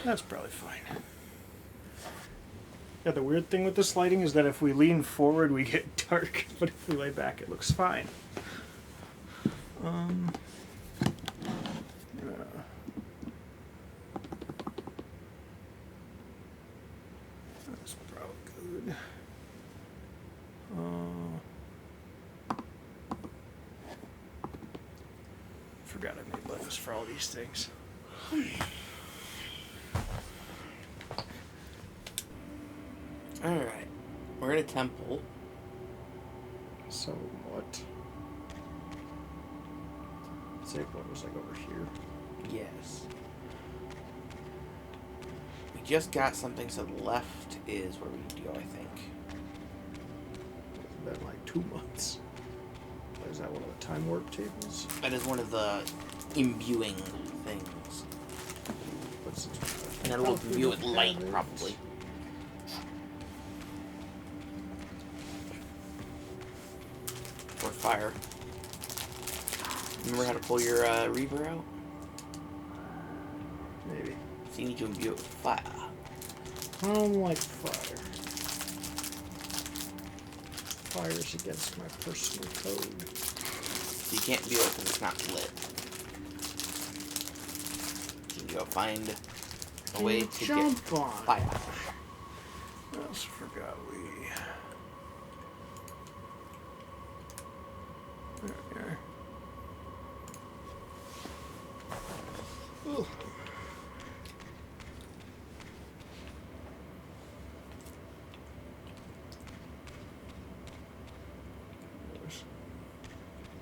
That's probably fine. Yeah, the weird thing with this lighting is that if we lean forward, we get dark, but if we lay back, it looks fine. That's probably good. Forgot I made buttons for all these things. Alright. We're in a temple. So what? Save point was like over here. Yes. We just got something, so the left is where we need to go, I think. It's been like 2 months. Is that one of the time warp tables? That is one of the imbuing things. What's this? And it'll imbue with light, probably. Or fire. Remember how to pull your Reaver out? Maybe. So you need to imbue it with fire. I don't like fire. Fire is against my personal code. So you can't imbue it because it's not lit. So you go find a way to jump get on fire. I also forgot we... There. Ugh.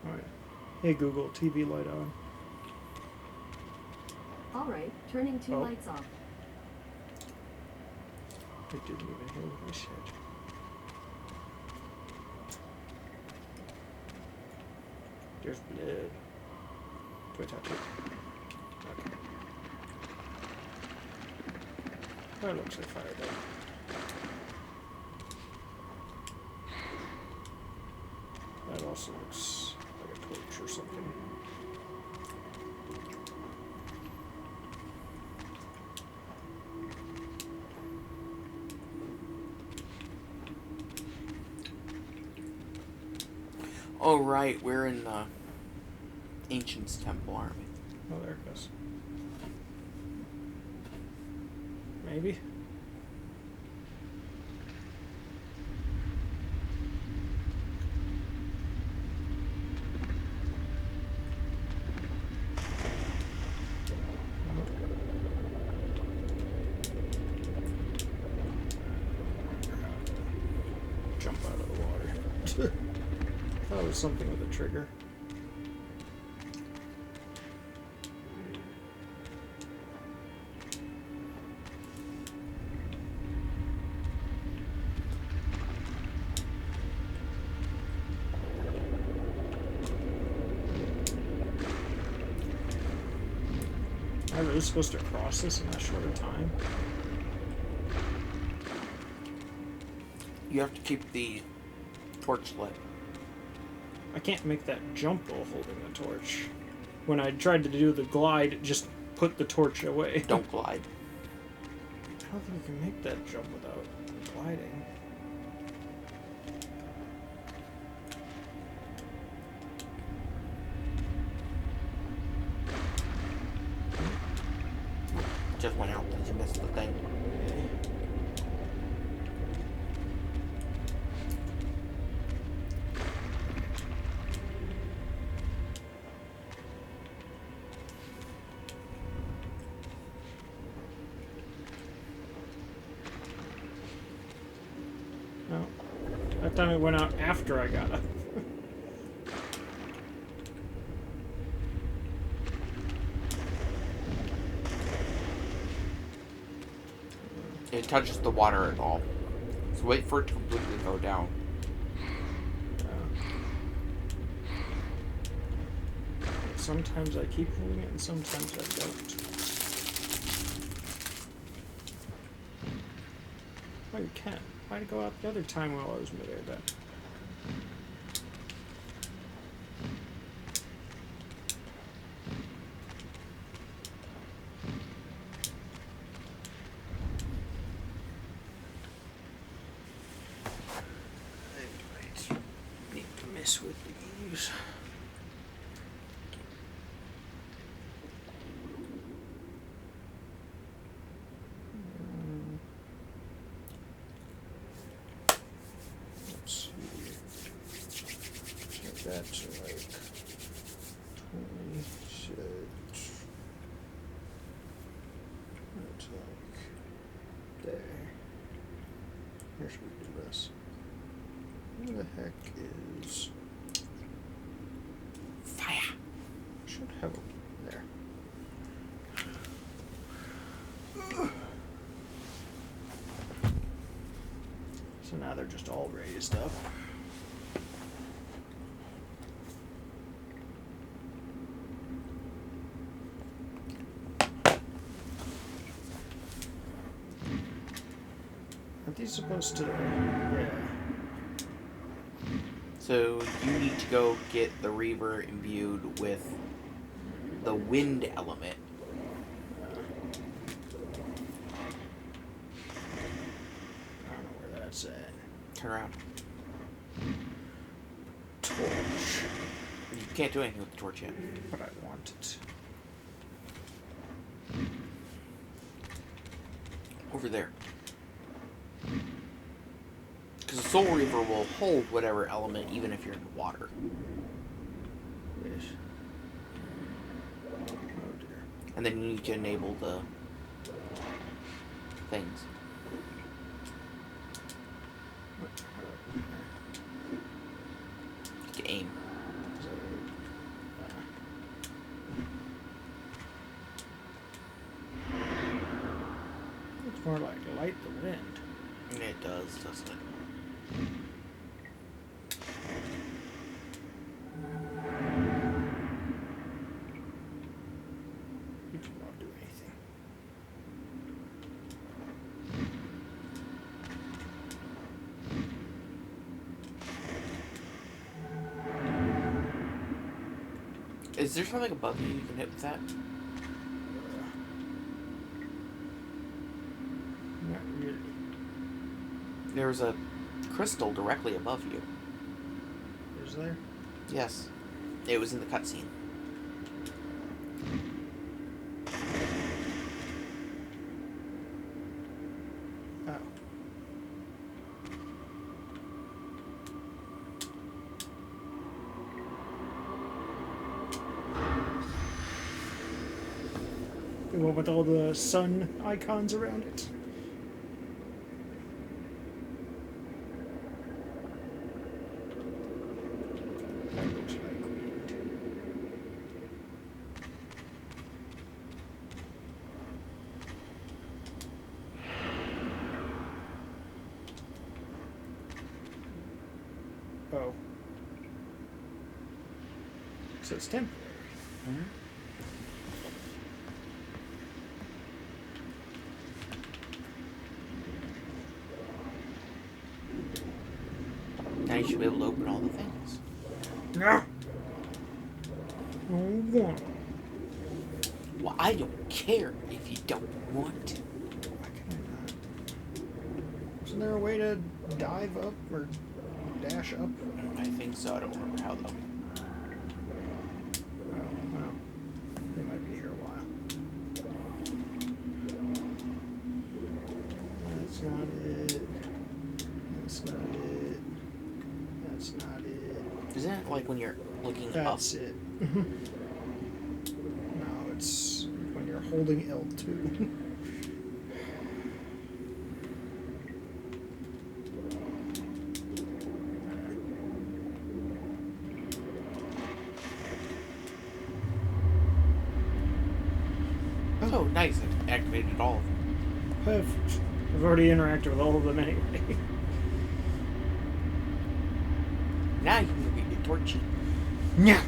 Alright. Hey Google, TV light on. Alright, turning two lights off. I didn't even hear what I said. There's blood. Do I touch it? Okay. That looks like fire though. That also looks like a torch or something. Oh, right, we're in the Ancient's Temple, aren't we? Oh, there it goes. Maybe? Jump out of the water. I thought it was something with a trigger. Am I really supposed to cross this in that short a time? You have to keep the torch lit. I can't make that jump while holding the torch. When I tried to do the glide, it just put the torch away. Don't glide. I don't think you can make that jump without gliding. Just went out because you missed the thing. No. That time it went out after I got up. It touches the water at all. So wait for it to completely go down. Sometimes I keep holding it and sometimes I don't. Oh, you can. Why'd it go out the other time while I was midair then? mess with these. Let's see. So that's like 26. That's like there. Here should we do this? Where the heck is Fire. should have a there. So now they're just all raised up. Aren't these supposed to? Yeah. So you need to go get the Reaver imbued with the wind element. I don't know where that's at. Turn around. Torch. You can't do anything with the torch yet. But I want it. Over there. Because the Soul Reaver will hold whatever element even if you're in water. Yes. Oh dear. And then you need to enable the things. To aim. It's more like light the wind. And it does, doesn't it? You cannot do anything. Is there something above you can hit with that? Not really. There's a crystal directly above you. Is there? Yes. It was in the cutscene. Oh. The one with all the sun icons around it. That looks like wind. Oh. So it's temporary. Now you should be able to open all the things. No. Oh, one. Well, I don't care if you don't want to. Why can I not? Isn't there a way to dive up or dash up? I think so. I don't remember how though. Oh, well. They might be here a while. That's not it. That's not it. That's not it. Isn't it like when you're looking That's up? it. No, it's when you're holding L2. Oh, nice. It activated all of them. Perfect. I've already interacted with all of them anyway. Now you can go get your torchy. Yeah.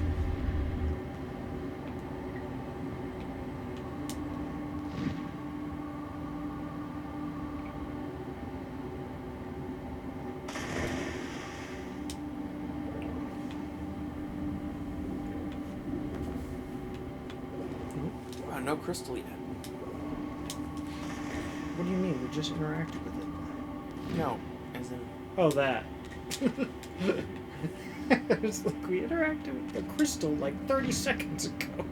Wow, no crystal yet. What do you mean? We just interacted with it. No, as in Oh, that. It's like we interacted with the crystal like 30 seconds ago.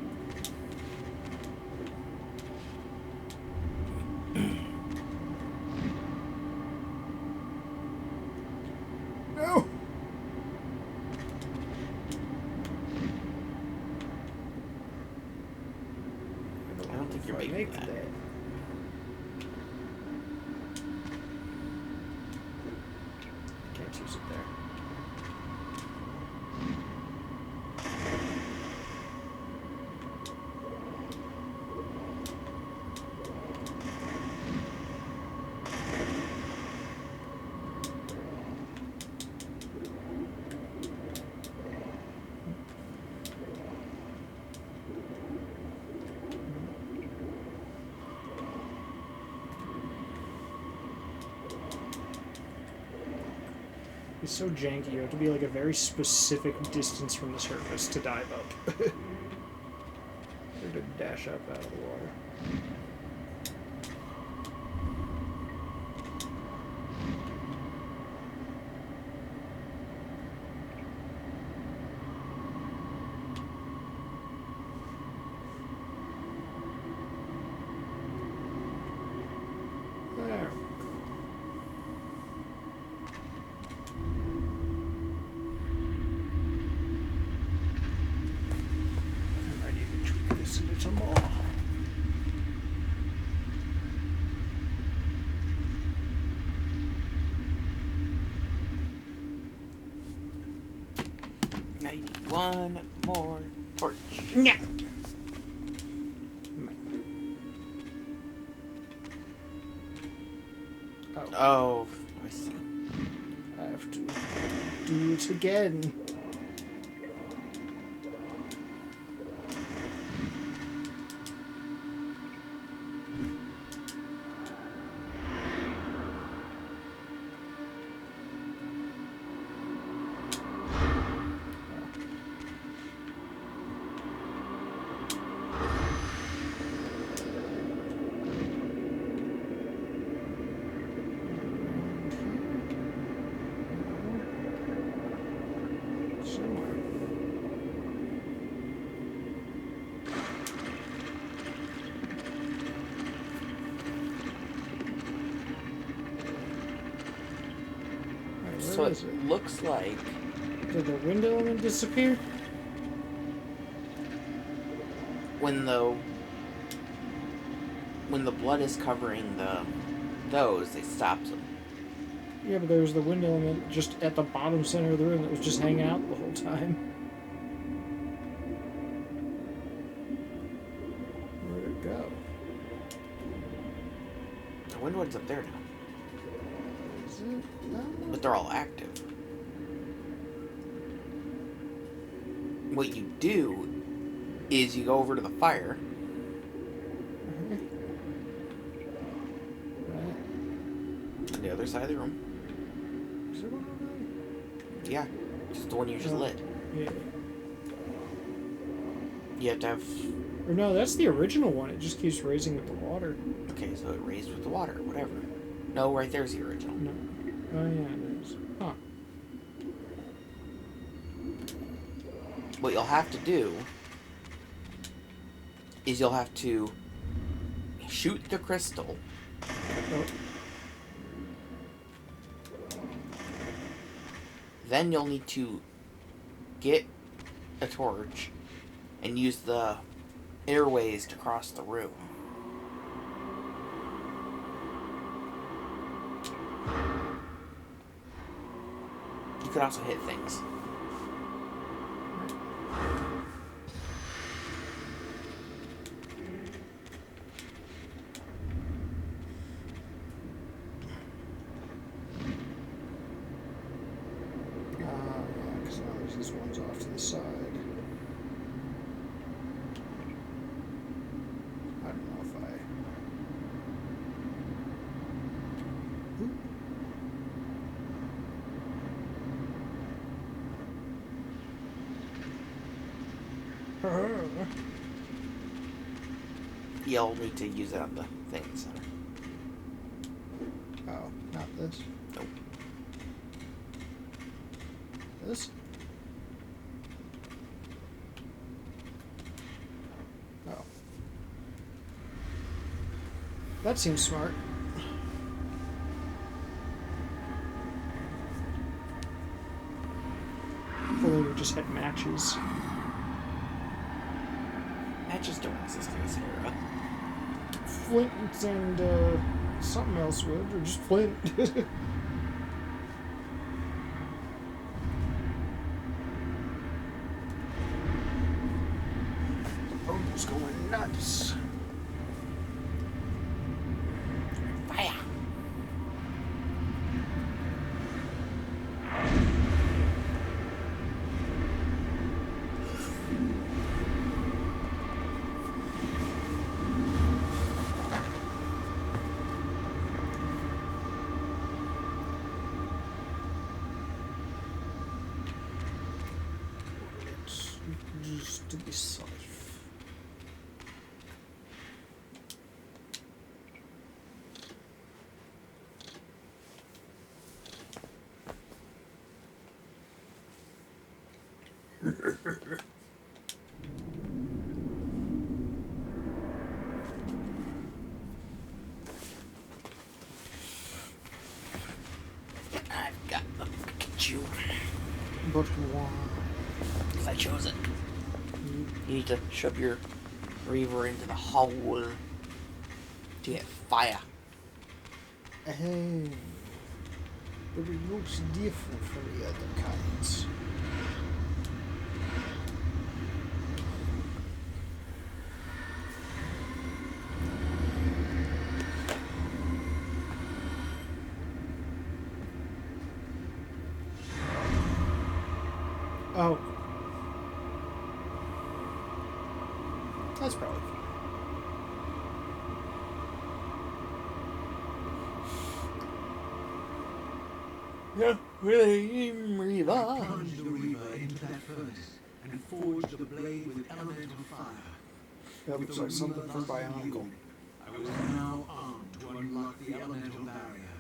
No! I don't think you're making that. Can't use it there. It's so janky. You have to be like a very specific distance from the surface to dive up. Or to dash up out of the water. There. I need to tweak this into some more. Now you need one more torch. Yeah. Oh, I see. I have to do it again. Somewhere. Alright, So where it is it? looks like Did the wind element disappear? when the blood is covering those, they stops them. Yeah, but there was the wind element just at the bottom center of the room that was just hanging out the whole time. Where'd it go? The wind one's up there now, Is it? No. but they're all active. What you do is you go over to the fire. Right. On the other side of the room. Is there one over Yeah, just the one you just Oh. lit. there? Yeah. You have to have... Or no, that's the original one. It just keeps raising with the water. Okay, so it raised with the water, whatever. No, right there's the original. No. Oh yeah, it is. Huh. What you'll have to do is you'll have to shoot the crystal, Oh. then you'll need to get a torch and use the airways to cross the room. You could also hit things. Yeah, because now there's these ones off to the side. I don't know if I... Oop. You'll need to use it on the thing in the center. Oh, not this. Nope. This? that seems smart. If only we just had matches. Matches don't exist in this era. Flint and something else would, or just Flint. Oh, it's going nuts. Fire! Just to be safe. I've got the Pikachu. But why? Because I chose it. You need to shove your Reaver into the hole to get fire. Hey. But it looks different from the other kinds. Oh. That's probably fine. Yeah, really, Reaver. Plunged the Reaver into that furnace and forged the blade with elemental fire. That looks like something from Bionicle. I was now armed to unlock the elemental barrier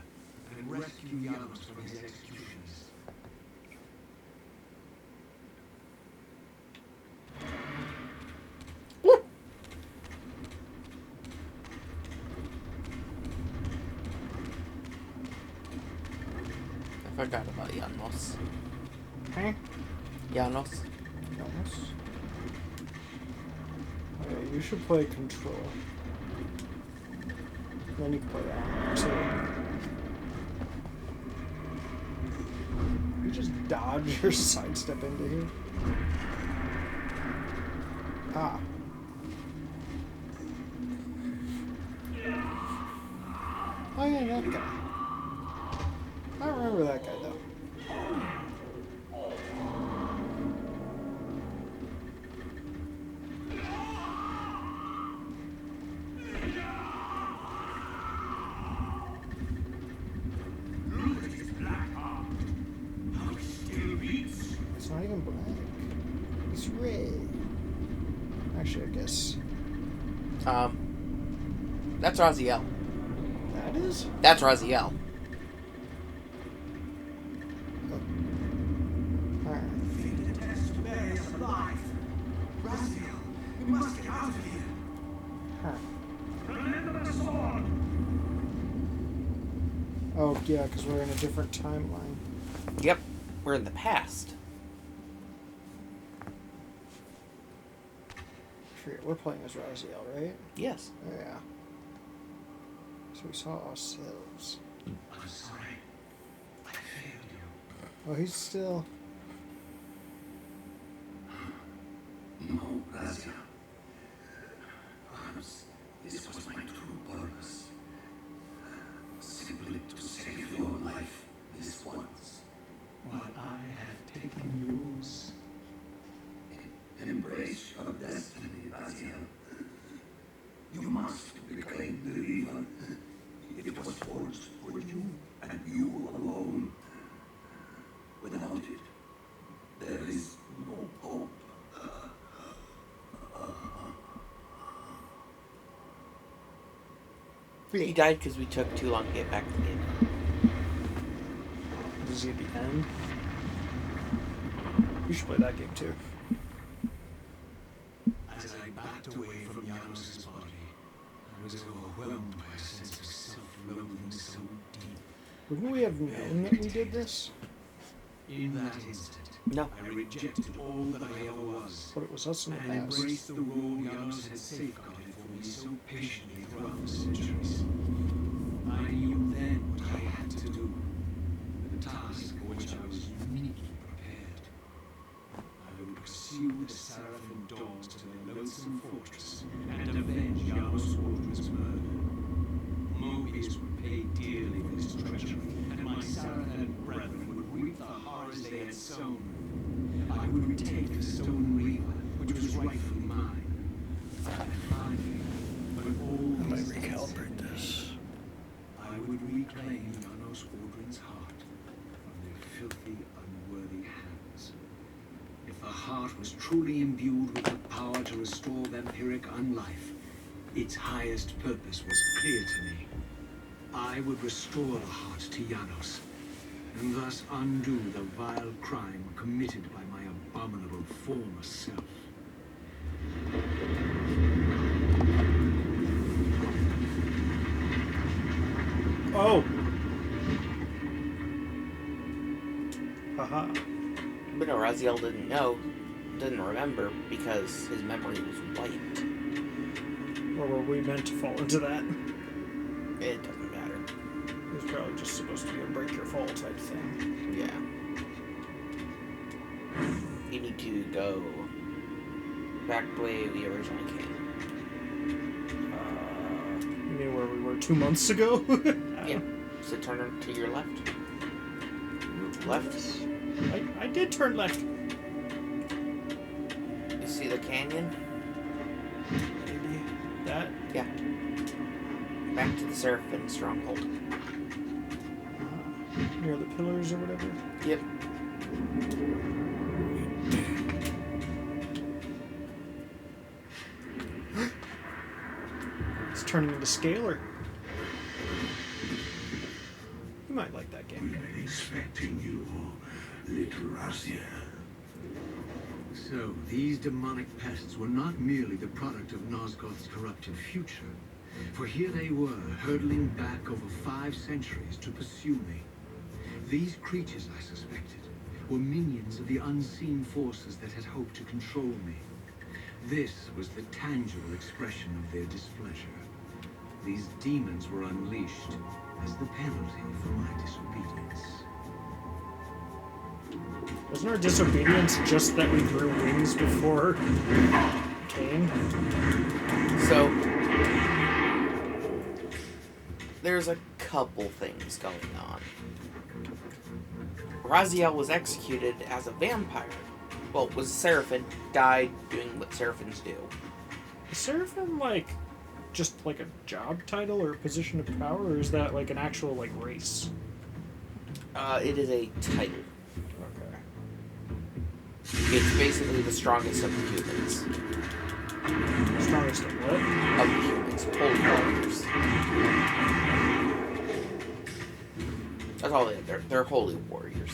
and rescue Janus from his executions. I forgot about Janus. Huh? Janus. Almost. Okay, you should play Control. Then you can play that too. You just dodge or sidestep into here. Ah. Oh yeah, that guy. I don't remember that guy though. Look at his black arm. How he still beats. It's not even black. It's red. Actually, I guess That's Raziel. that is. That's Raziel. Alright. Fated test to bury us alive. Raziel, we must get out of here. Huh. Remember the sword. Oh yeah, because we're in a different timeline. Yep, we're in the past. We're playing as Raziel, right? Yes. Yeah. So we saw ourselves. I'm sorry. I failed you. Oh, he's still. No, Raziel. Perhaps this was my true purpose. Simply to save your life this once. While I have taken yours. Embrace your destiny, Raziel. You must reclaim the Reaver. It was forged for you and you alone. Without it, there is no hope. He died because we took too long to get back to the game. Is he at the end? You should play that game too. As I backed away from Janus's body, I was overwhelmed by a sense of self-loathing so deep. Wouldn't we have known that we did this? In that instant, No. I rejected all that I ever was, But it was us in the and past. embraced the role Janos had safeguarded for me so patiently throughout the centuries. I knew then what I had to do, the task for which I was uniquely prepared. I would pursue the Seraphim dogs to their loathsome fortress and avenge Janos Waldron's murder. Mobius would pay dearly for his treachery, and my Seraphim brethren would reap the horrors they had sown. I would retake the stolen Reaver, which was rightfully mine. And finally, when all I might was recalibrate this. I would reclaim Janos Waldron's heart from their filthy, unworthy hands. If the heart was truly imbued with the power to restore vampiric unlife, its highest purpose was clear to me. I would restore the heart to Janos, and thus undo the vile crime committed by my abominable former self. Oh! Haha. But no, Raziel didn't remember because his memory was wiped. Or were we meant to fall into that? It doesn't matter. It was probably just supposed to be a break your fall type thing. Yeah. You need to go back the way we originally came. You mean where we were 2 months ago? Yeah. So turn to your left. Left. I did turn left. You see the canyon? Maybe that. Yeah. Back to the Seraphim stronghold. Near the pillars or whatever. Yep. It's turning into Scalar. You might like that game. We've been expecting you, little Raziel. So, these demonic pests were not merely the product of Nosgoth's corruptive future, for here they were, hurtling back over 5 centuries to pursue me. These creatures, I suspected, were minions of the unseen forces that had hoped to control me. This was the tangible expression of their displeasure. These demons were unleashed as the penalty for my disobedience. Wasn't our disobedience just that we grew wings before Cain? So there's a couple things going on. Raziel was executed as a vampire. Well, was a Seraphim, died doing what Seraphims do. Is Seraphim just like a job title or a position of power, or is that like an actual race? It is a title. Okay. It's basically the strongest of the humans. Strongest of what? Of the humans. Holy warriors. That's all they are. They're holy warriors.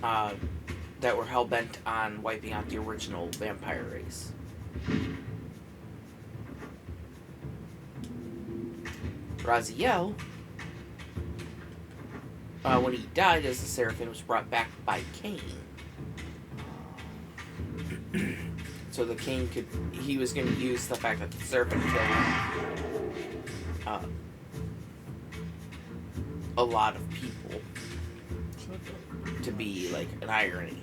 That were hell-bent on wiping out the original vampire race. Raziel, when he died as the Seraphim, was brought back by Cain. So the Cain he was going to use the fact that the Seraphim killed a lot of people to be like an irony.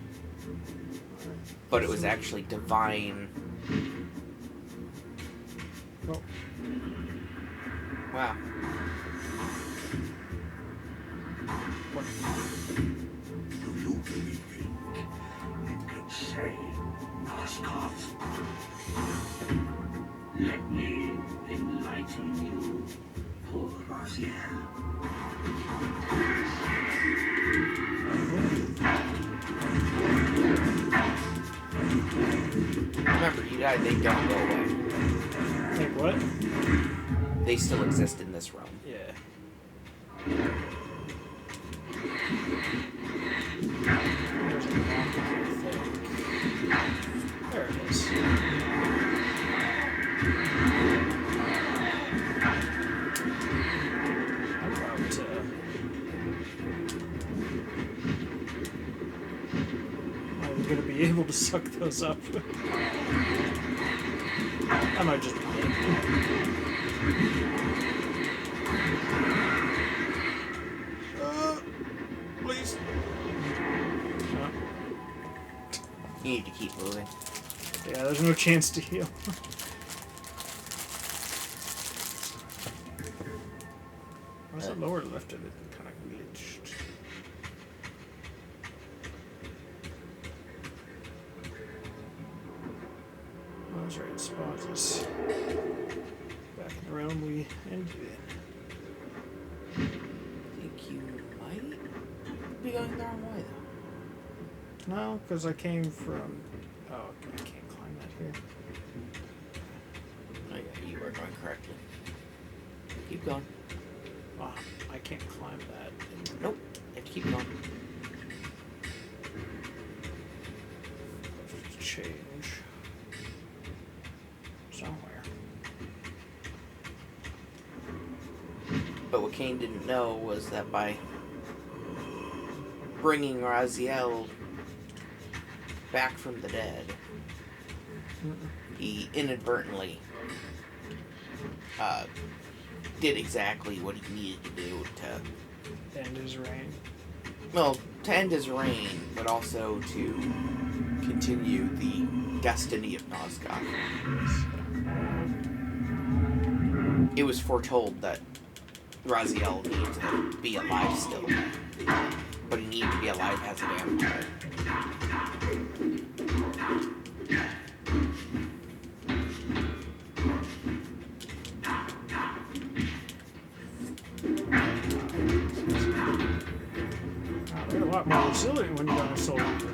But it was actually divine. Well, Wow. what? Do you really think it can say Nosgoth? Let me enlighten you, poor Raziel. Remember, you died, they don't go away. Like what? They still exist in this realm. Yeah. There's a map, I think. There it is. going to be able to suck those up. I might just be dead. Please. You need to keep moving. Yeah, there's no chance to heal. Why's the lower left of it kind of glitched? Oh, that's right, spawns us back in the realm we ended in. I think you might be going the wrong way, though. No, because I came from... Oh, okay, I can't climb that here. Oh, yeah, you are going correctly. Keep going. Oh, I can't climb that. Nope. You have to keep going. Change. Somewhere. But what Cain didn't know was that by bringing Raziel back from the dead, he inadvertently did exactly what he needed to do to End his reign. well, to end his reign, but also to continue the destiny of Nosgoth. It was foretold that Raziel needed to be alive still, but he needed to be alive as a vampire. They're a lot more resilient when you got a soul reaper.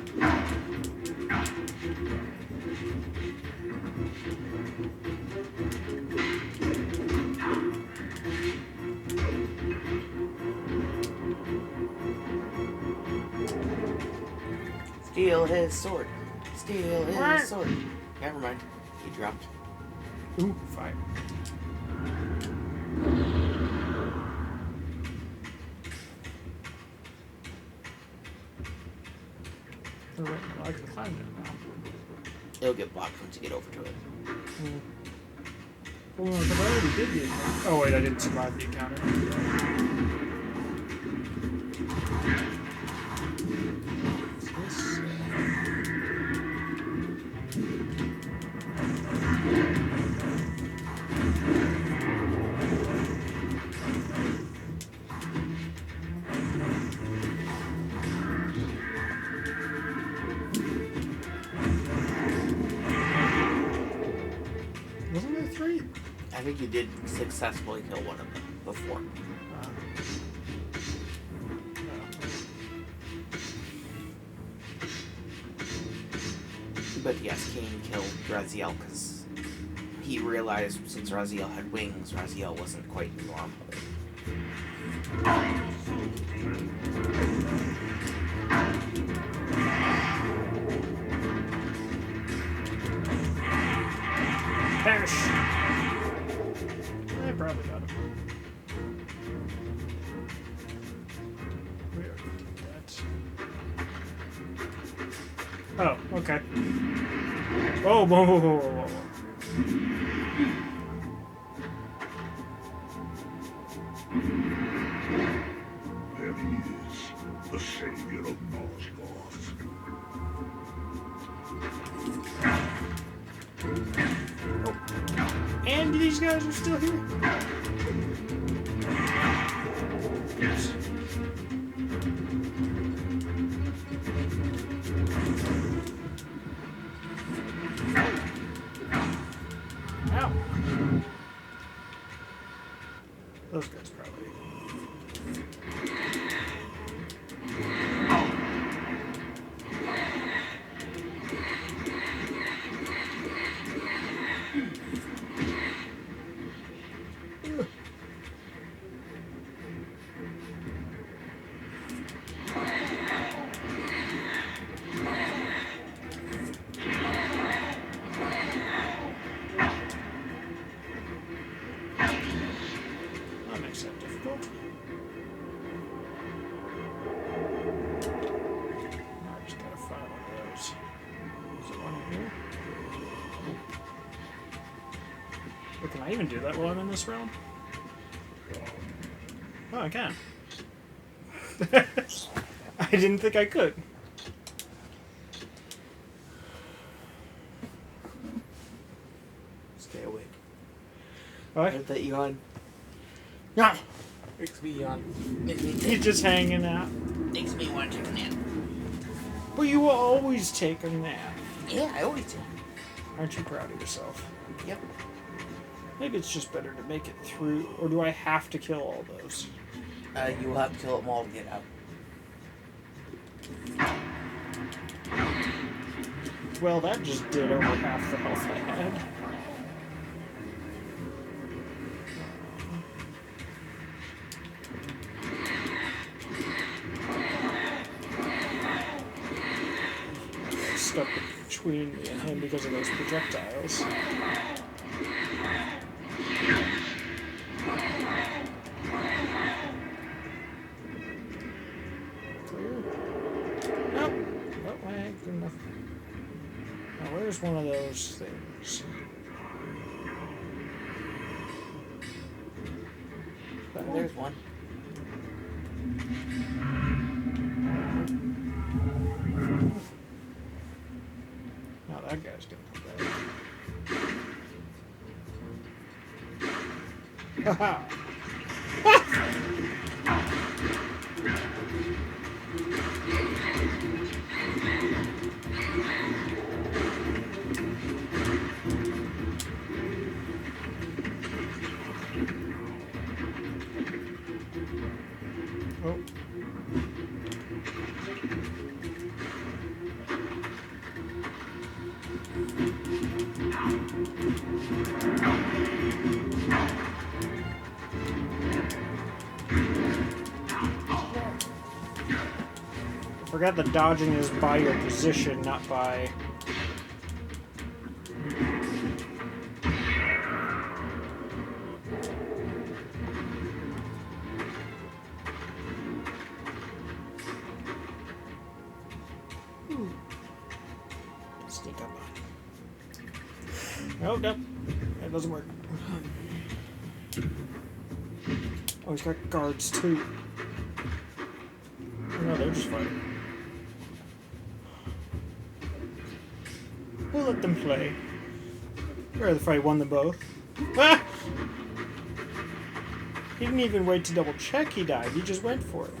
Steal his sword. Steal his sword. Never mind. He dropped. Ooh, fire. Oh, wait, well, I can climb it now. It'll get blocked once you get over to it. Well, no, because I already did the encounter. Oh, wait, I didn't survive the encounter. What's this? Wasn't there three? I think you did successfully kill one of them before. But yes, Cain killed Raziel because he realized since Raziel had wings, Raziel wasn't quite normal. Perish! I probably got him. We already did that. Oh, okay. Whoa, whoa, whoa, whoa, whoa, whoa. There he is, the savior of Nosgoth. And these guys are still here? Yes. Ow. Those guys probably. That makes sense. But can I even do that while I'm in this realm? Oh, I can. I didn't think I could. Stay awake. What? Let that yawn. No! Makes me yawn. Makes me He's just hanging out. Makes me want to take a nap. But you will always take a nap. Yeah, I always do. Aren't you proud of yourself? Yep. Maybe it's just better to make it through, or do I have to kill all those? You will have to kill them all to get out. Well, that just did over half the health I had. Stuck between me and him because of those projectiles. Clear? Nope. Oh, good enough. Now, where's one of those things? There's one. Now that guy's gonna come back. Haha! Oh. I forgot that dodging is by your position, not by... Sneak up on. Nope, nope. That doesn't work. Oh, he's got guards too. Oh, no, they're just fighting. We'll let them play. I'd rather fight one than both. Ah! He didn't even wait to double check he died. He just went for it.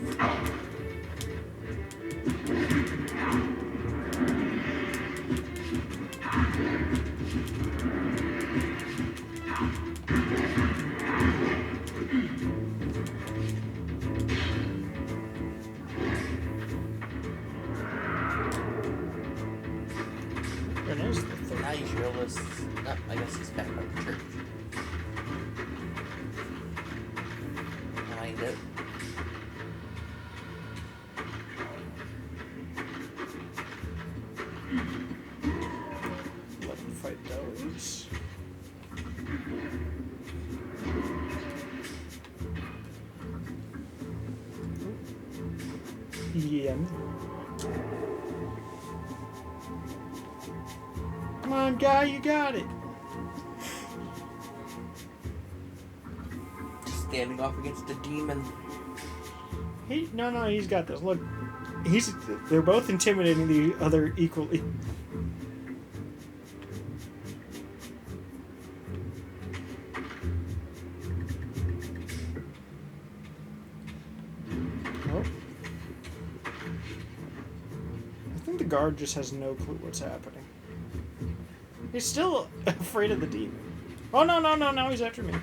There is the third. Now you should realize. No, I guess he's back by the church. Mind it. Let him fight those. Ian. Come on, guy, you got it. Standing off against the demon. No, he's got this. Look, they're both intimidating the other equally. Oh. I think the guard just has no clue what's happening. He's still afraid of the demon. Oh, no, now he's after me.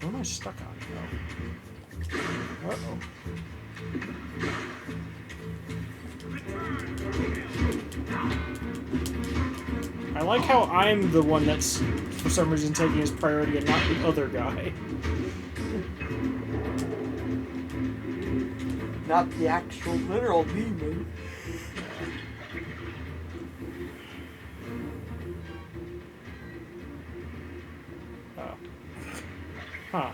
What am I stuck on? Oh. Uh-oh. I like how I'm the one that's, for some reason, taking his priority and not the other guy. Not the actual literal demon. Oh. Huh.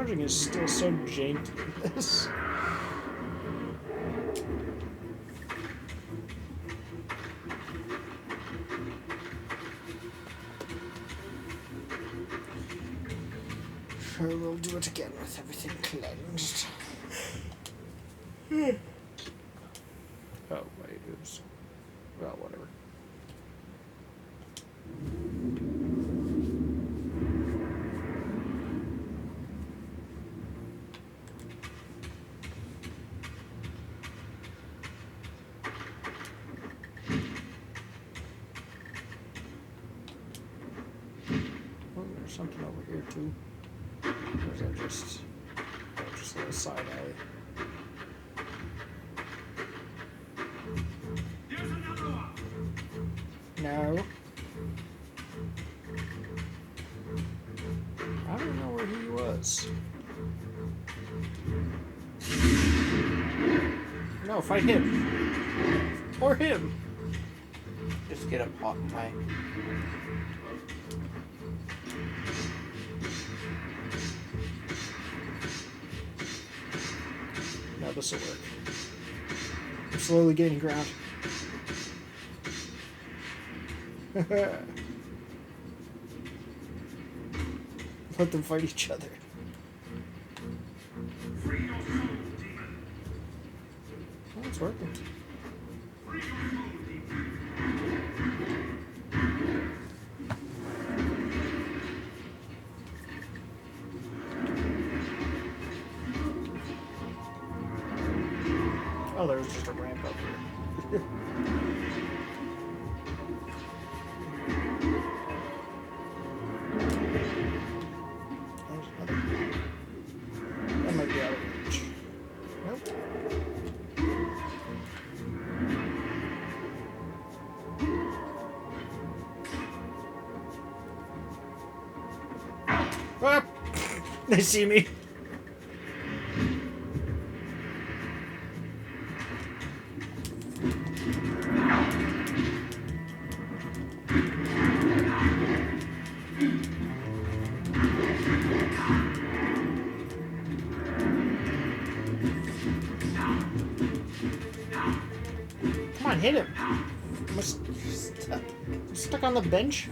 dodging is still so janky in this. Sure, we'll do it again with everything cleansed. Oh, wait, oops. Well, whatever. Oh, there's something over here, too. Or is that just a little side alley? No. I don't know where he was. No, fight him. Or him. Just get a pot pie. No, this will work. I'm slowly gaining ground. Let them fight each other. Oh, it's working. Oh, there was just a ramp up here. There's another. That might be out of reach. Nope. Ah! They see me. Come on, hit him. I'm stuck on the bench.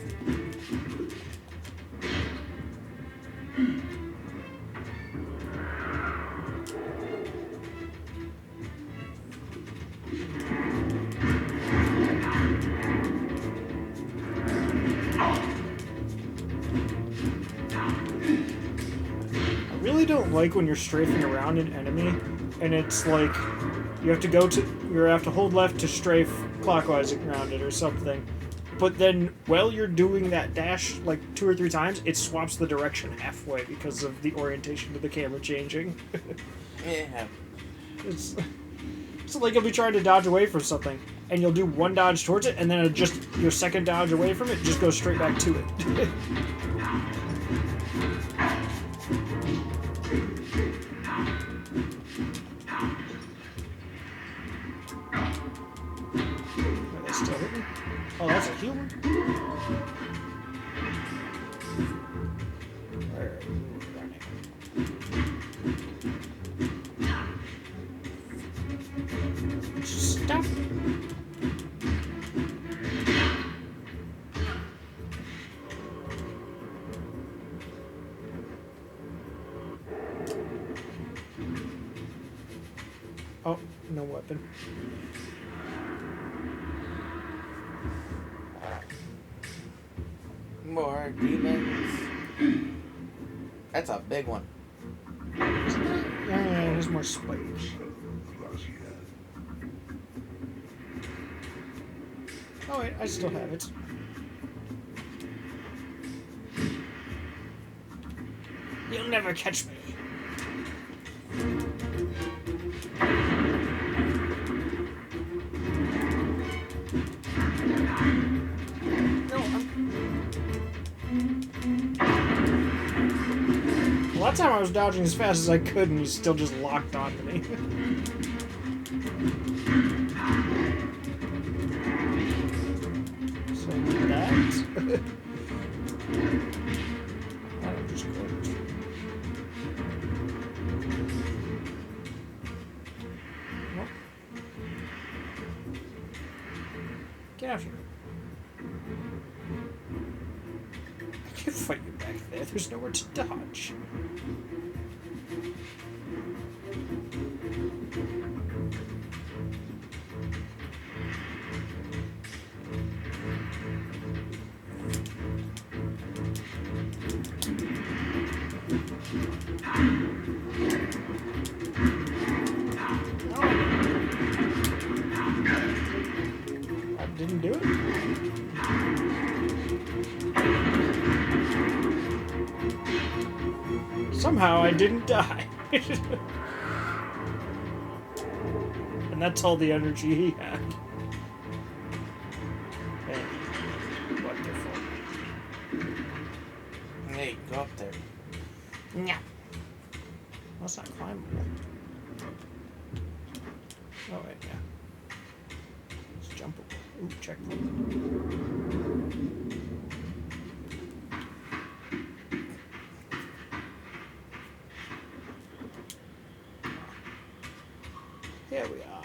I really don't like when you're strafing around an enemy and it's like you have to hold left to strafe clockwise around it or something. But then while you're doing that dash like 2 or 3 times, it swaps the direction halfway because of the orientation of the camera changing. Yeah. It's like you'll be trying to dodge away from something, and you'll do one dodge towards it, and then your second dodge away from it just goes straight back to it. Are they still hitting? Oh, that's a healer. Where are you running? Stop. Oh, no weapon. More demons. That's a big one. Yeah, there's more spiders. Oh wait, I still have it. You'll never catch me. Well, that time I was dodging as fast as I could and he still just locked onto me. So that... I'm just going to... Get out here. I can't fight you back there. There's nowhere to dodge. Didn't do it. Somehow I didn't die. And that's all the energy he had. Hey, wonderful. Hey, go up there. Yeah. That's not climbable. Oh, wait, yeah. It's jumpable. Ooh, checkpoint. Here we are.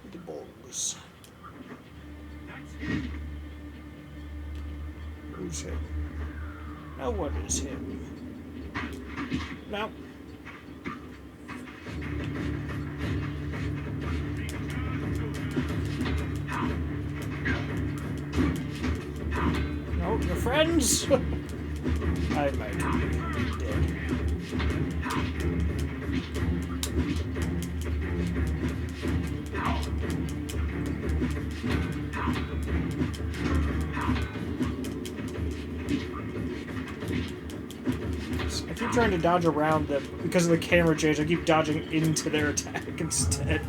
With the balls. Who's him? Now what is him? Now. No, your friends? I might be dead. I keep trying to dodge around them because of the camera change. I keep dodging into their attack instead.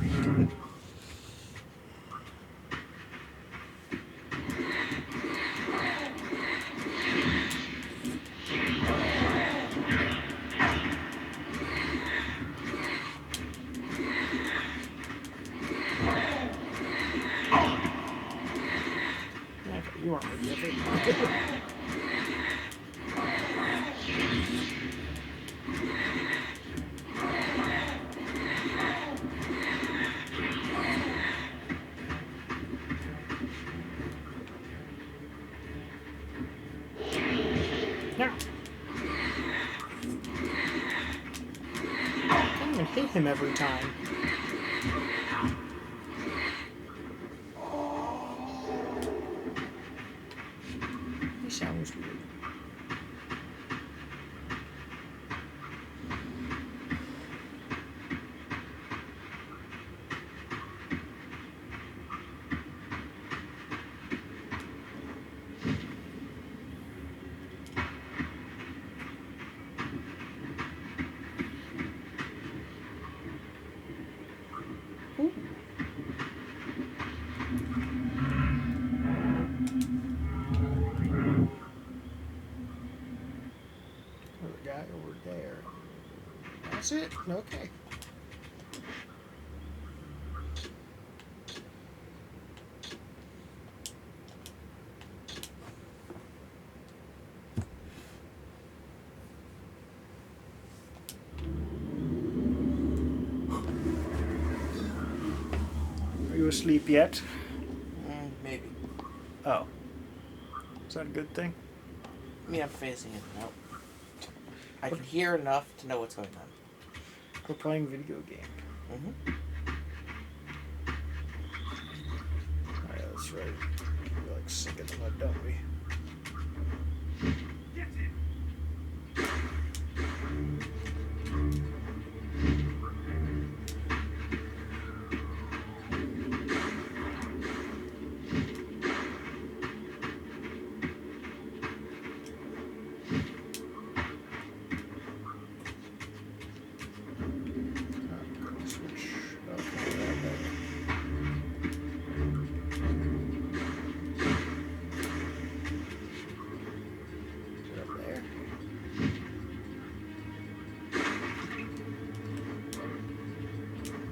Okay, you aren't ready yet. No. I don't even hit him every time. He sounds weird. Ooh. There's a guy over there. That's it? Okay. Are you asleep yet? Maybe. Oh. Is that a good thing? I mean, I'm facing it. Nope. I can hear enough to know what's going on. We're playing a video game. Mm-hmm. Oh yeah, that's right. We like sink in the mud, don't we? Switch. Okay, right there. Is it up there?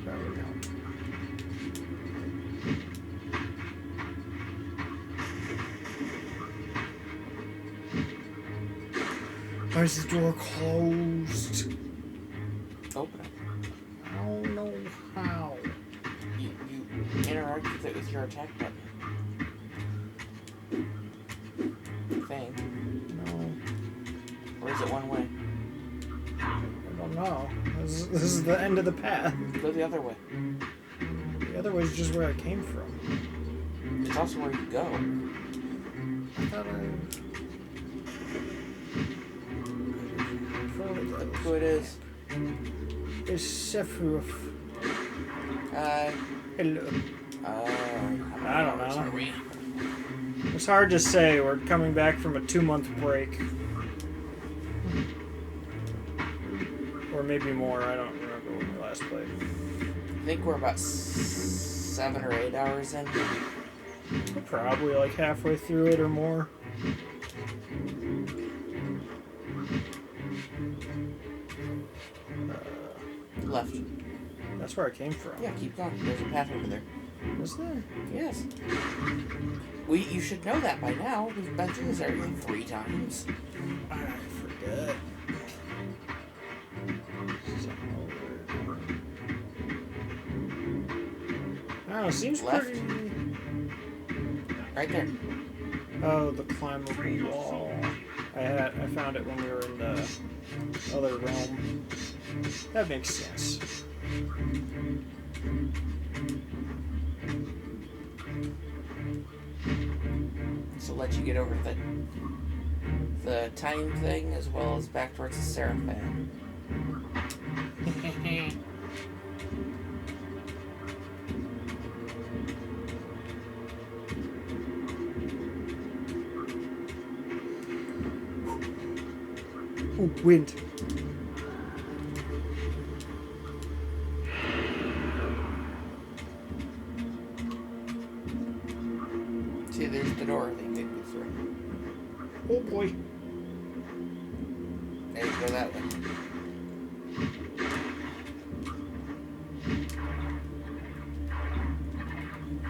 Probably not. Why is the door closed? Open it. I don't know how. You interact hard with it with your attack button. I think. No, Or is it one way? I don't know. This is the end of the path. Go the other way. The other way is just where I came from. It's also where you go. I thought Look who it is. It's Sephiroth. Hello. I don't know. Are we? It's hard to say. We're coming back from a 2-month break. Or maybe more. I don't remember when we last played. I think we're about 7 or 8 hours in. We're probably like halfway through it or more. Left. That's where I came from. Yeah, keep going. There's a path over there. Was there? Yes. You should know that by now. We've been through this area 3 times. I forget. I don't know, seems Left. pretty... Right there. Oh, the climbable wall. I found it when we were in the other realm. That makes sense. This will let you get over the time thing as well as back towards the Seraphim. Ooh, wind. See, there's the door that you can go through. Oh boy. There you go that way.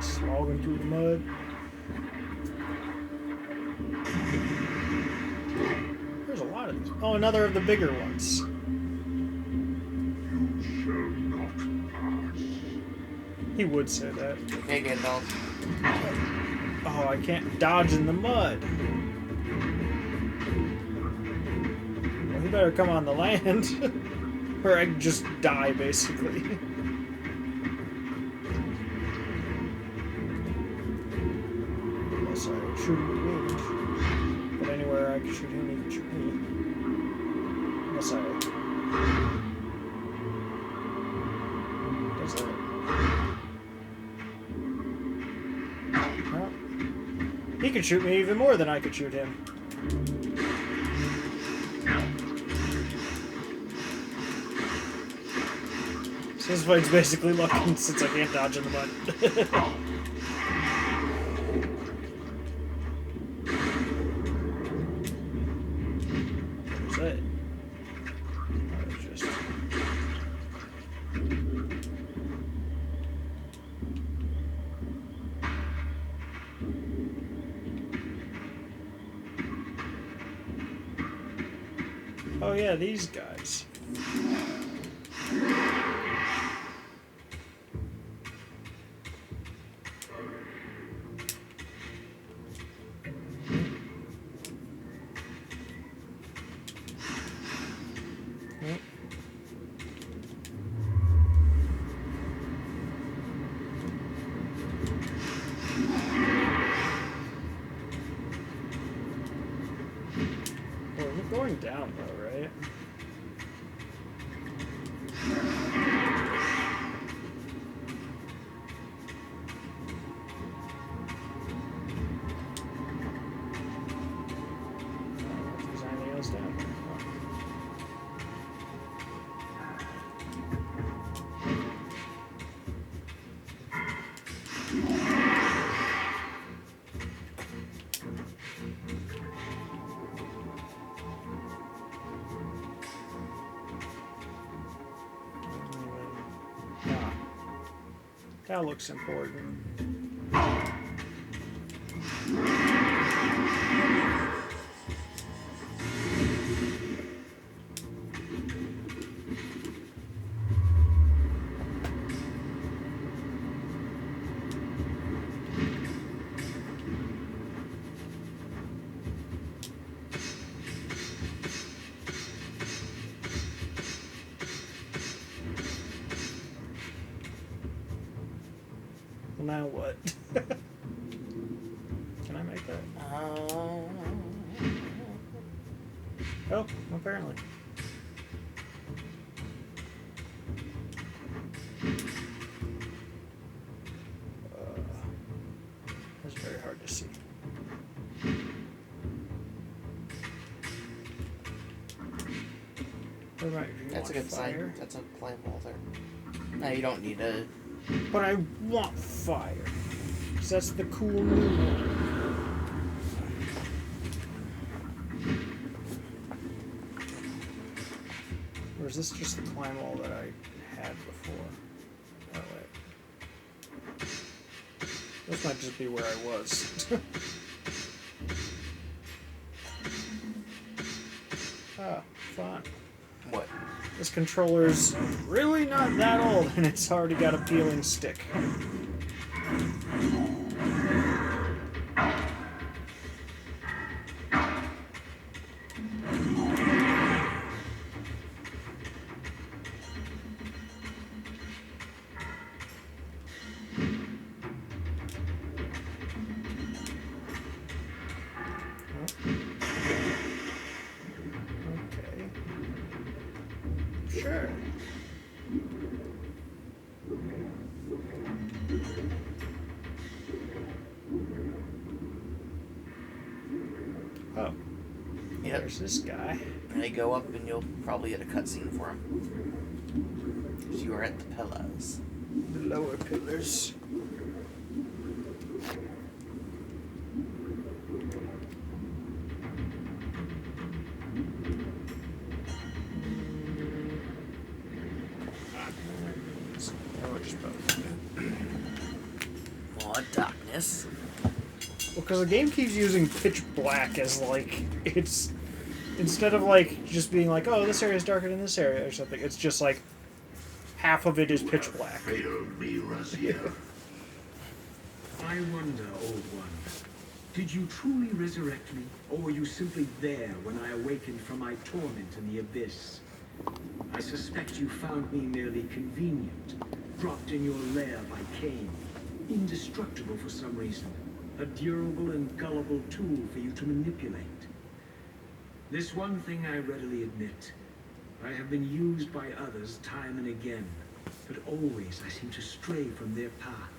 Slogging through the mud. There's a lot of these. Oh, another of the bigger ones. He would say that. Okay, Gandalf. Oh, I can't dodge in the mud. Well, he better come on the land. Or I can just die, basically. Unless I shoot him with wind. But anywhere I can shoot him, he can shoot me. Unless I... Does that... Well, he could shoot me even more than I could shoot him. So this fight's basically lucky since I can't dodge in the mud. What's that? That was just... Oh yeah, these guys. Well, we're going down though, right? If there's anything else down there. Ah, that looks important. Well, now what? Can I make that? Oh, apparently. That's very hard to see. What about you? That's a good fire? sign. That's a flame wall there. No, you don't need a... But I want fire. Because that's the cool new one. Or is this just the climb wall that I had before? Oh, wait. This might just be where I was. Ah, fun. What? This controller's really not that old, and it's already got a peeling stick. Okay. Sure. Oh. Yep. There's this guy. And you go up and you'll probably get a cutscene for him. 'Cause you are at the pillars. The lower pillars. More darkness. Well, because the game keeps using pitch black as, like, it's... Instead of, like, just being like, oh, this area is darker than this area or something, it's just, like, half of it is pitch black. Hail me, Razia. I wonder, old one, did you truly resurrect me, or were you simply there when I awakened from my torment in the abyss? I suspect you found me merely convenient, dropped in your lair by Cain, indestructible for some reason, a durable and gullible tool for you to manipulate. This one thing I readily admit. I have been used by others time and again, but always I seem to stray from their path.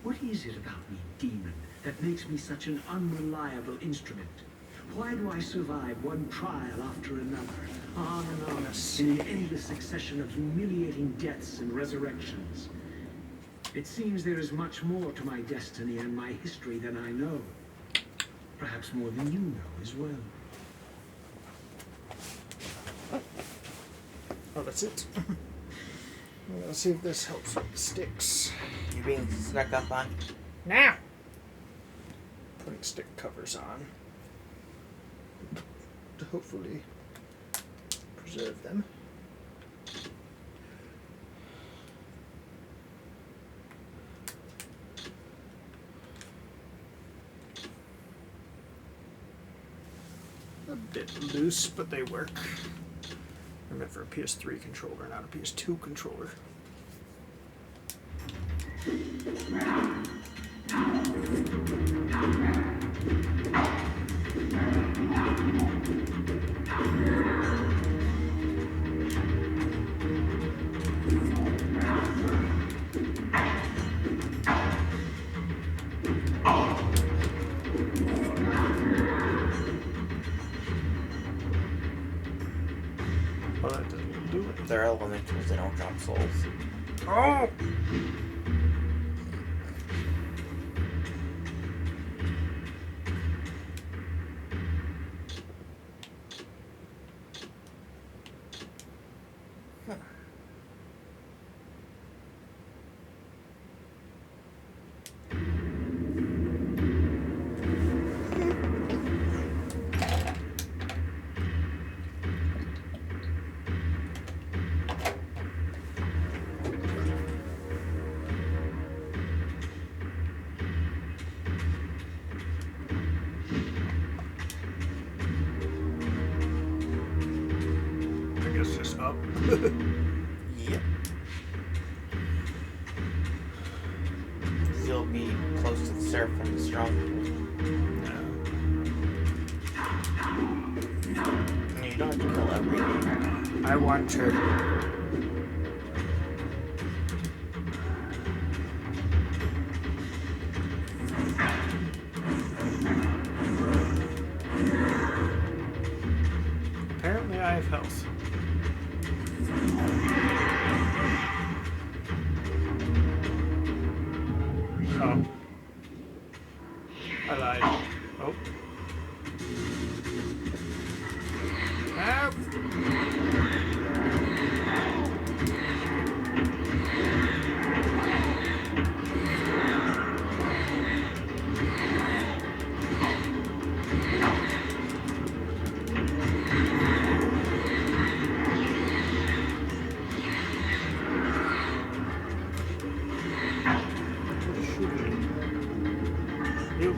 What is it about me, demon, that makes me such an unreliable instrument? Why do I survive one trial after another, on and on, in an endless succession of humiliating deaths and resurrections? It seems there is much more to my destiny and my history than I know. Perhaps more than you know as well. Oh, that's it. Let's see if this helps with the sticks. You're being snuck up on. Now! Putting stick covers on. To hopefully preserve them. A bit loose, but they work. They're meant for a PS3 controller, not a PS2 controller. Well, that doesn't do it. They're elementals, they don't drop souls. Oh! I guess just up. Yep. be close to the surf and the strong. And you don't have to kill everything. I want to. Apparently I have health. Oh. I lied. Oh. Help! You.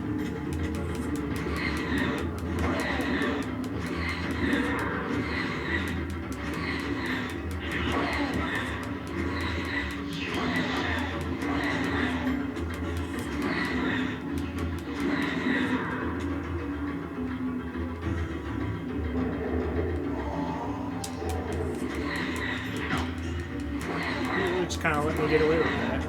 You just kind of let me get away with that.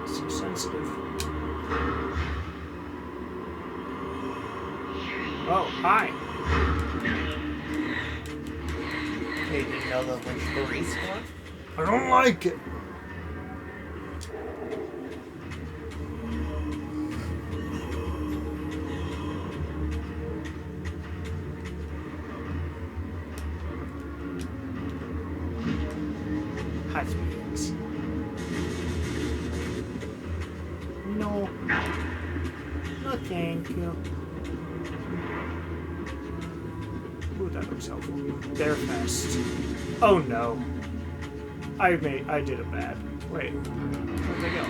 So sensitive. Oh, hi. Hey, did you know the which the respawn? I don't like it. Hot wings. No. No, thank you. Ooh, that looks helpful. They're fast. Oh no. I did it bad. Wait. Where'd they go?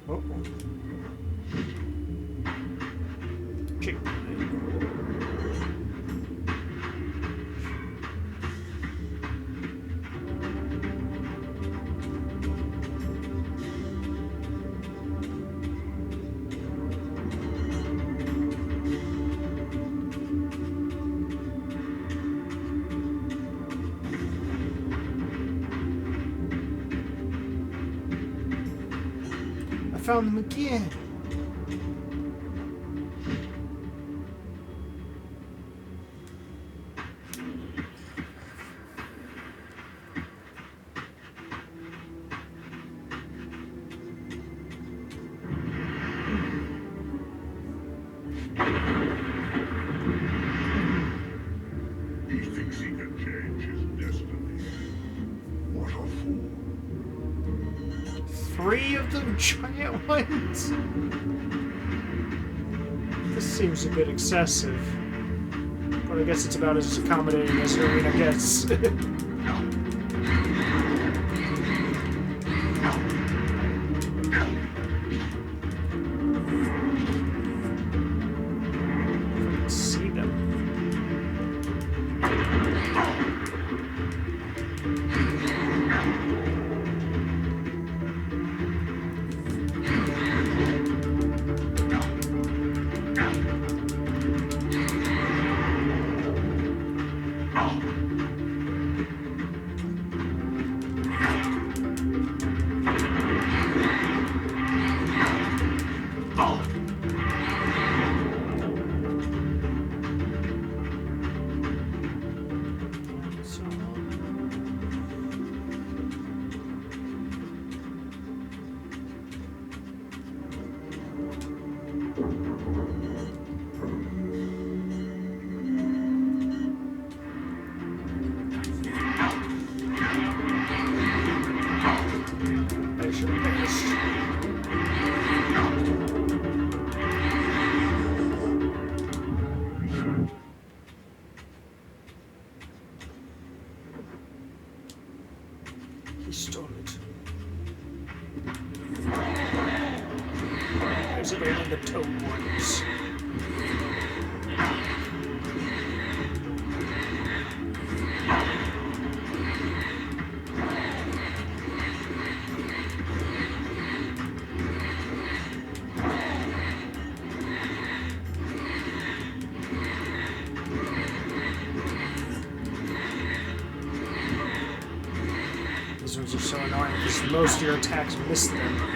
Oh. Chick. I found them again. He thinks he can change his destiny. What a fool. 3 of them giant ones? This seems a bit excessive. But I guess it's about as accommodating as an arena gets. See them. Why is it only the toad ones? These ones are so annoying because most of your attacks miss them.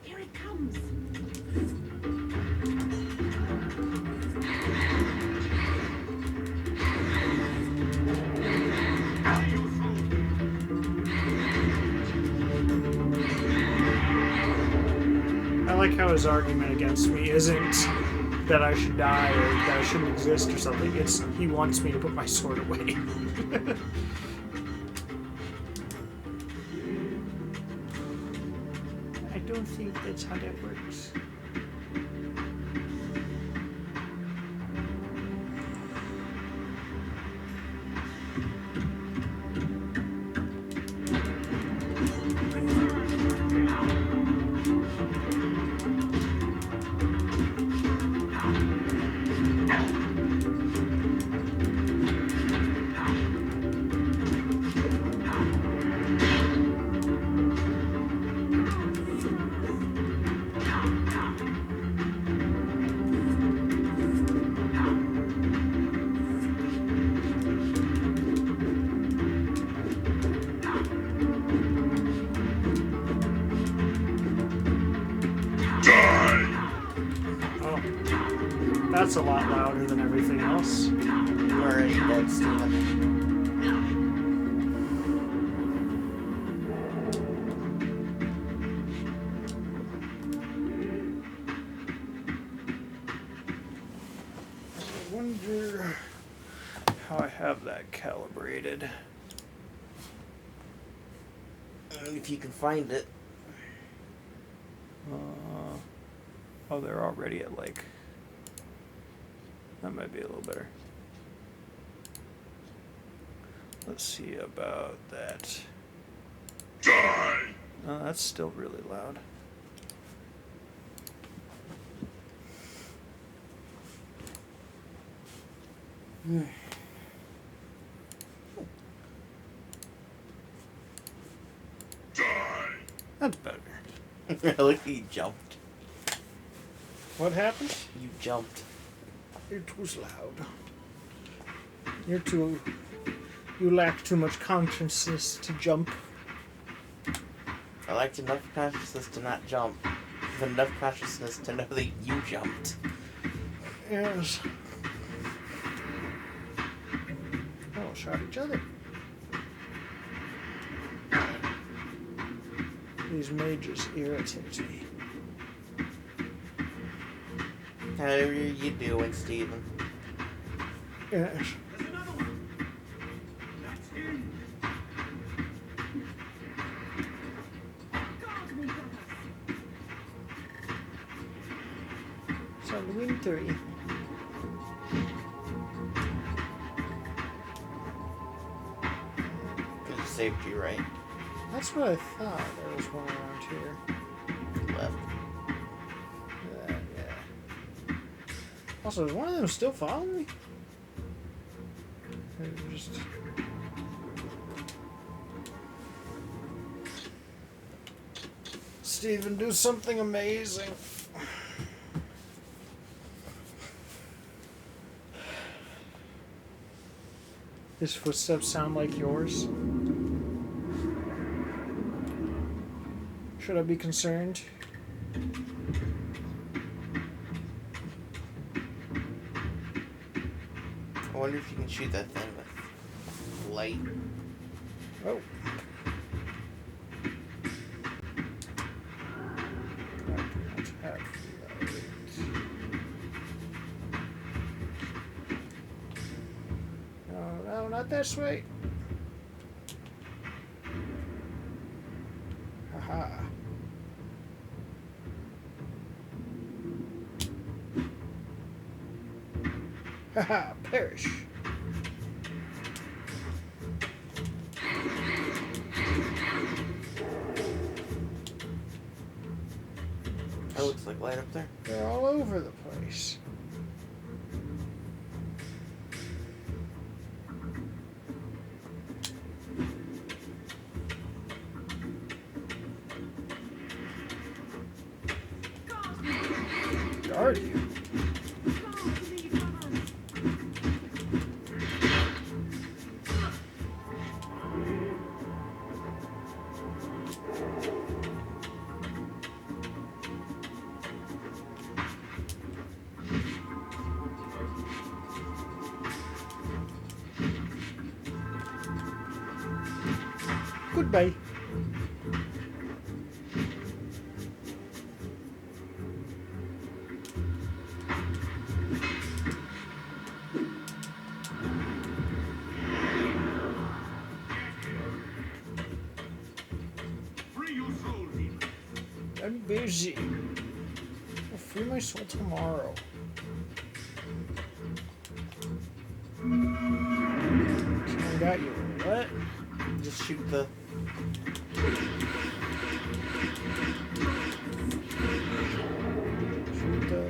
Here it comes. I like how his argument against me isn't that I should die or that I shouldn't exist or something. It's he wants me to put my sword away. I don't think that's how that works. Oh, that's a lot louder than everything else. Where are you dead, Steven? I wonder how I have that calibrated. If you can find it. Oh, they're already at like. That might be a little better. Let's see about that. Die! Oh, that's still really loud. That's better. Look, you jumped. What happened? You jumped. It was loud. You lack too much consciousness to jump. I lacked enough consciousness to not jump, but enough consciousness to know that you jumped. Yes. Oh, shot each other. These mages irritate me. How are you doing, Steven? Yes. There's another one. That's him. Guard me, brothers. So wintry. saved you, right? That's what I thought. There was one around here. Left. Yeah. Also, is one of them still following me? Or just... Steven, do something amazing. His footsteps sound like yours. Should I be concerned? I wonder if you can shoot that thing with light. Oh. No, not this way. Haha. Haha, perish. That looks like light up there. They're all over the place. Guard you. Goodbye. Free your soul, Reaver. I'm busy. I'll free my soul tomorrow. I got you. What? Just shoot the... Shoot the...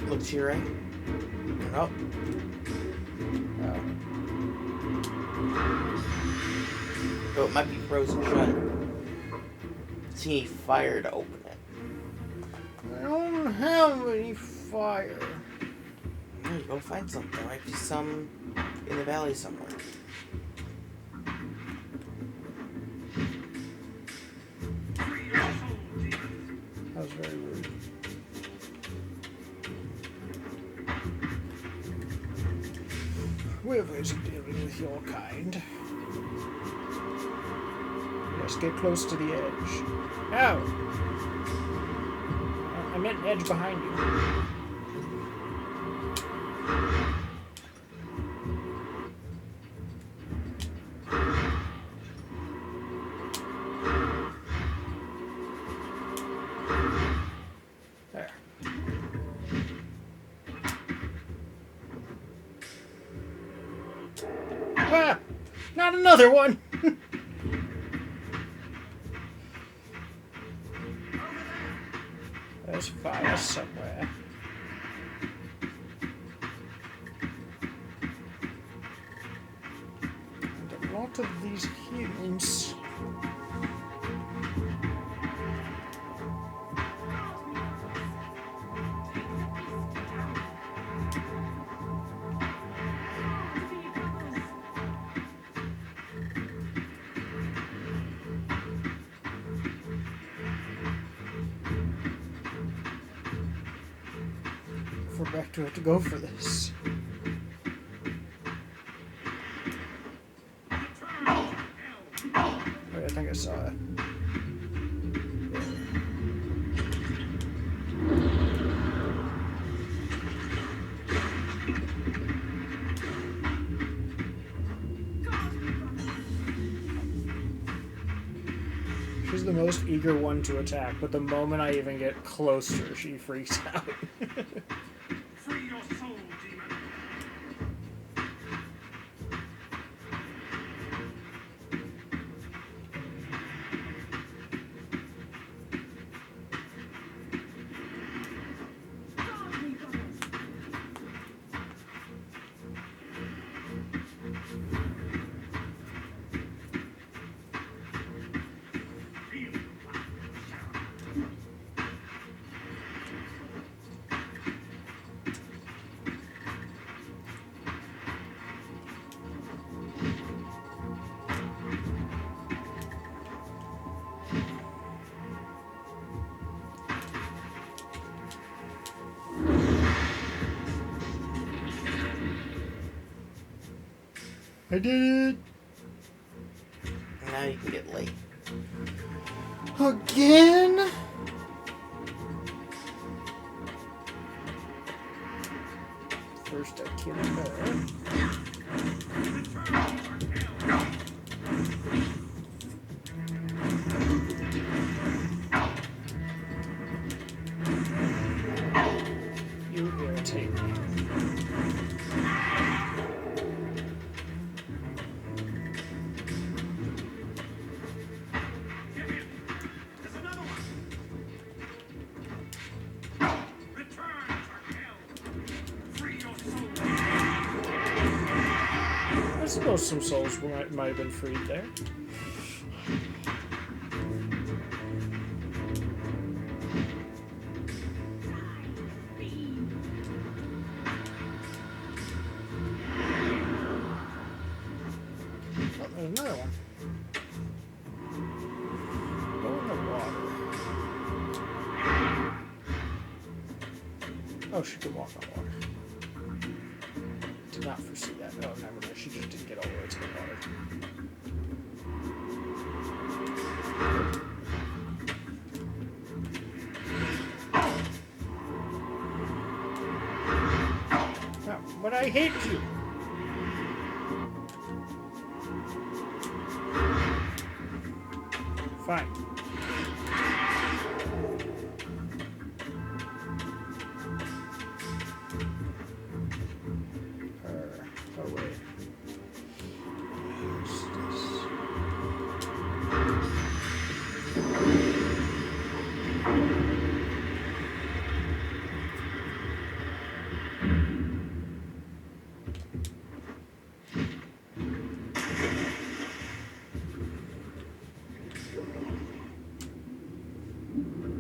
Look to your right. Nope. Oh. Oh, it might be frozen shut. See fire to open it. I don't have any fire. Yeah, go find some. There might be some in the valley somewhere. That was very rude. We have ways of dealing with your kind. Let's get close to the edge. Ow! I meant edge behind you. There. Ah! Not another one! There's fire somewhere. And a lot of these humans. We're back to have to go for this. Wait, I think I saw it. She's the most eager one to attack, but the moment I even get close to her, she freaks out. Free your soul, demon. I did it! Now you can get late. Again? First I kill her. You irritate me. I suppose some souls might have been freed there. Oh, there's another one. Go in the water. Oh, she could walk on water. Did not foresee that. Oh, never mind. She just didn't get all the way to the water. No, but I hate you. Fine. Oh wait. Who's this?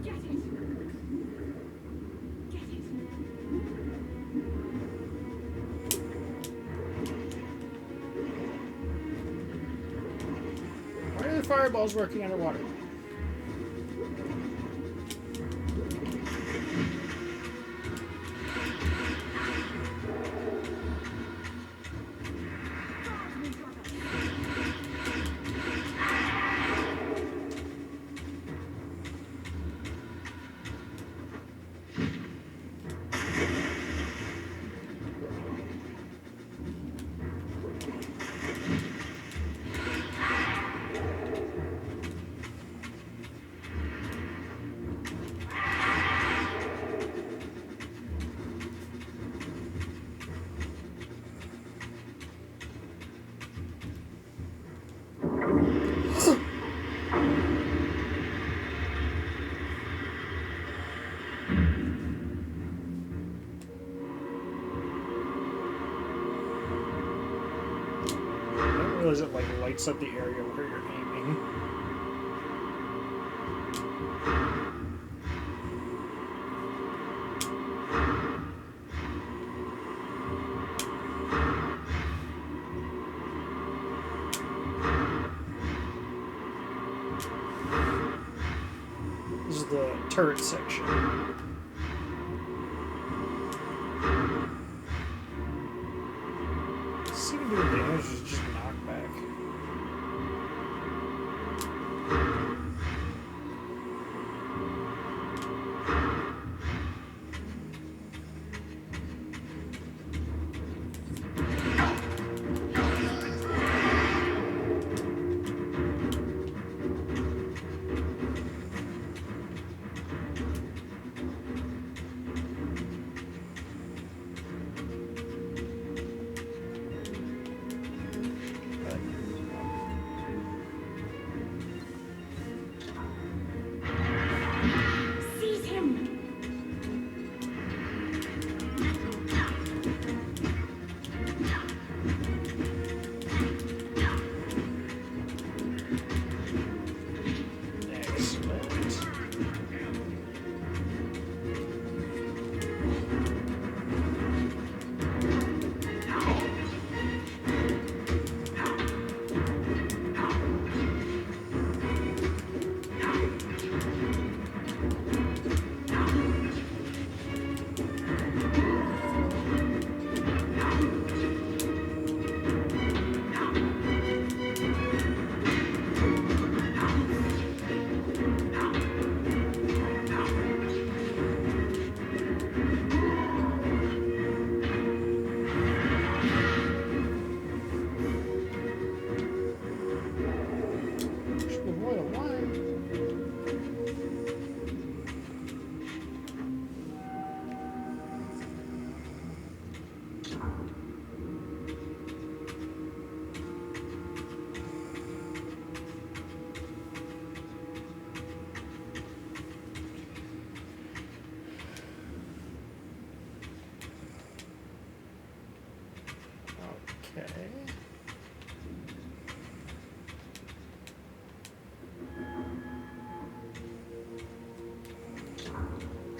Get it! Get it! Why are the fireballs working underwater? I didn't realize it like lights up the area where you're aiming. This is the turret section. This even doing damage is just knockback.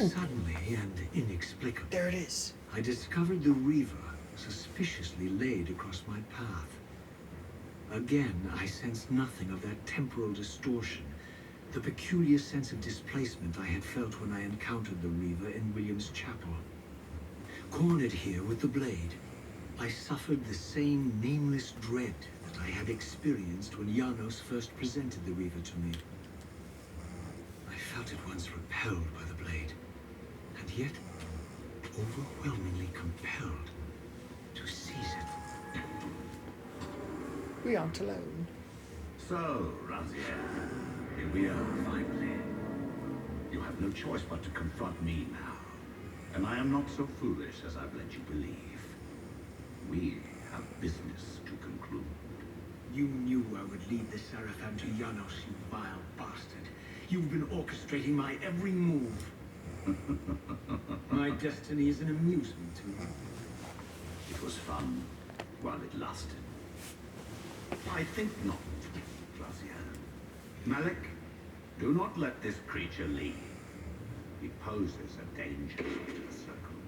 Suddenly and inexplicably, There it is. I discovered the Reaver suspiciously laid across my path. Again, I sensed nothing of that temporal distortion, the peculiar sense of displacement I had felt when I encountered the Reaver in William's chapel. Cornered here with the blade, I suffered the same nameless dread that I had experienced when Janos first presented the Reaver to me. I felt at once repelled by the blade, and yet overwhelmingly compelled to seize it. We aren't alone. So, Raziel, here we are finally. You have no choice but to confront me now. And I am not so foolish as I've led you believe. We have business to conclude. You knew I would lead the Seraphim to Janos, you vile bastard. You've been orchestrating my every move. My destiny is an amusement to you. It was fun while it lasted. I think not, Raziel. Malik, do not let this creature leave. He poses a danger to the circle.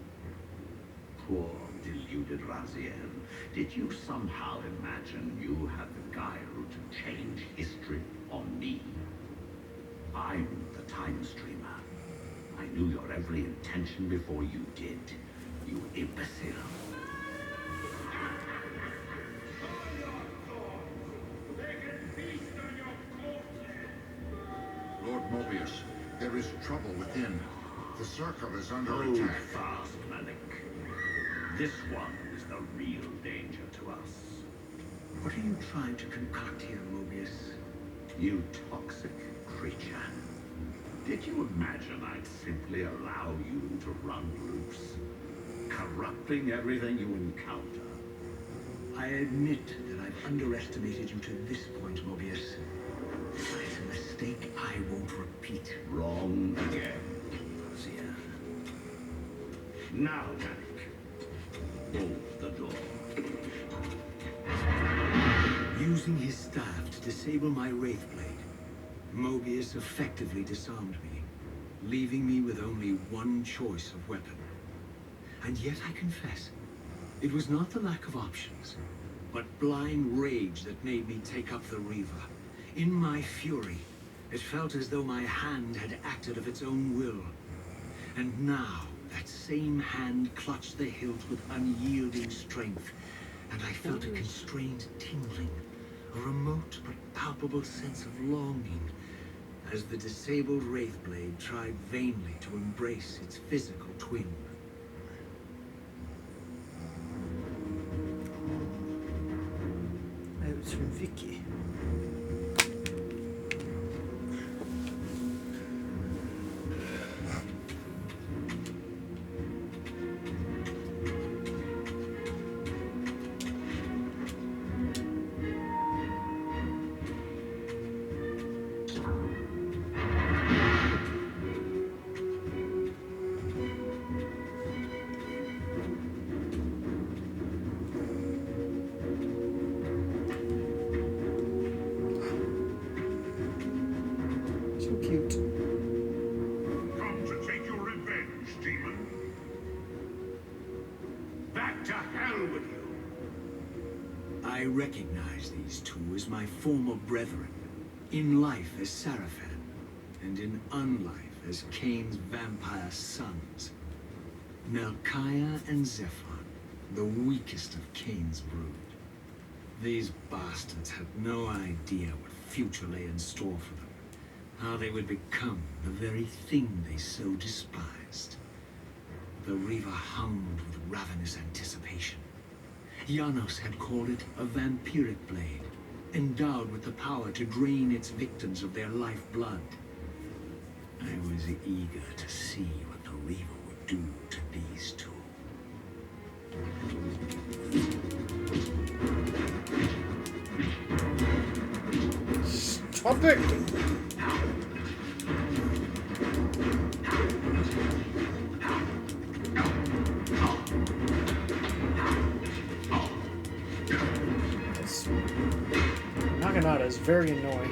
Poor, deluded Raziel. Did you somehow imagine you had the guile to change history on me? I'm the time streamer. I knew your every intention before you did, you imbecile. Lord Mobius, there is trouble within. The circle is under Hold attack. fast, Malik. This one is the real danger to us. What are you trying to concoct here, Mobius? You toxic creature. Did you imagine I'd simply allow you to run loose? Corrupting everything you encounter. I admit that I've underestimated you to this point, Mobius. But it's a mistake I won't repeat. Wrong again, Raziel. Now, Malik. Bolt the door. Using his staff to disable my Wraith Blade, Mobius effectively disarmed me, leaving me with only one choice of weapon. And yet I confess, it was not the lack of options, but blind rage that made me take up the Reaver. In my fury, it felt as though my hand had acted of its own will. And now, that same hand clutched the hilt with unyielding strength, and I felt a constrained tingling, a remote but palpable sense of longing, as the disabled Wraithblade tried vainly to embrace its physical twin. It was from Vicky. So cute. Come to take your revenge, demon. Back to hell with you! I recognize these two as my former brethren, in life as Sarafan, and in unlife as Cain's vampire sons. Melchiah and Zephon, the weakest of Cain's brood. These bastards had no idea what future lay in store for them. How they would become the very thing they so despised. The Reaver hummed with ravenous anticipation. Janos had called it a vampiric blade, endowed with the power to drain its victims of their lifeblood. I was eager to see what the Reaver would do to these two. Stop it! Naginata is very annoying.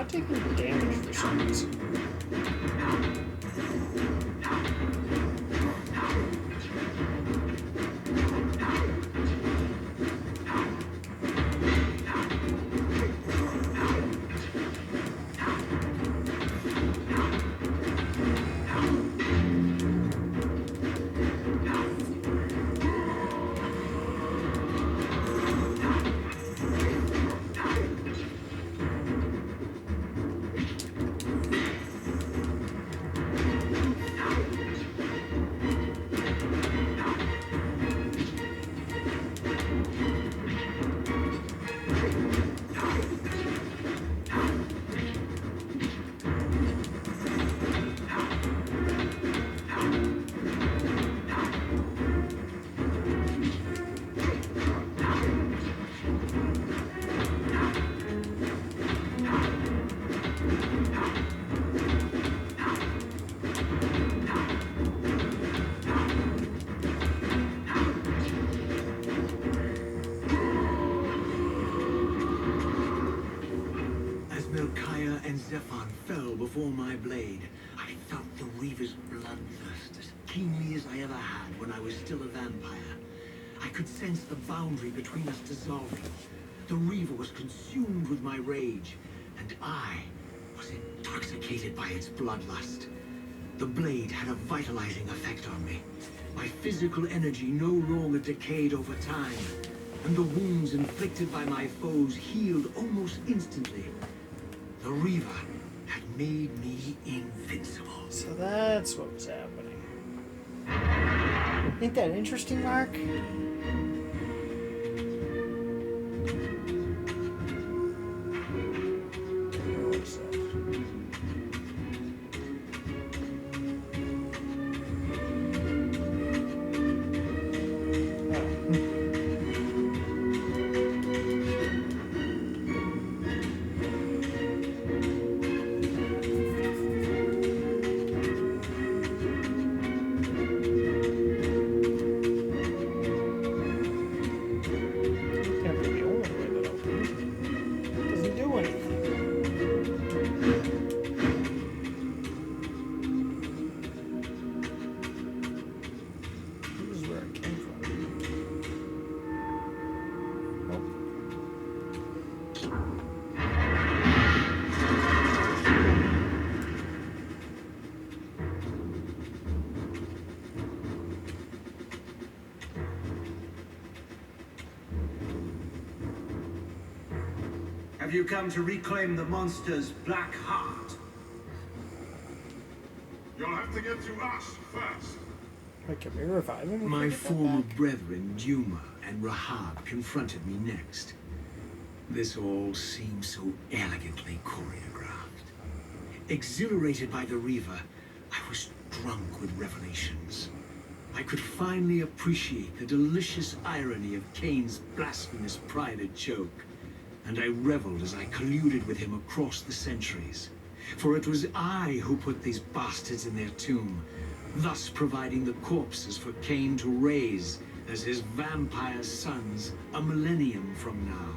not taking damage for some reason. Fell before my blade. I felt the Reaver's bloodlust as keenly as I ever had when I was still a vampire. I could sense the boundary between us dissolving. The Reaver was consumed with my rage, and I was intoxicated by its bloodlust. The blade had a vitalizing effect on me. My physical energy no longer decayed over time, and the wounds inflicted by my foes healed almost instantly. The Reaver had made me invincible. So that's what was happening. Ain't that interesting, Mark? Have you come to reclaim the monster's black heart? You'll have to get to us first. Like, can we revive him? My former brethren, Duma and Rahab, confronted me next. This all seemed so elegantly choreographed. Exhilarated by the Reaver, I was drunk with revelations. I could finally appreciate the delicious irony of Cain's blasphemous pride and joke. And I reveled as I colluded with him across the centuries. For it was I who put these bastards in their tomb, thus providing the corpses for Cain to raise as his vampire sons a millennium from now.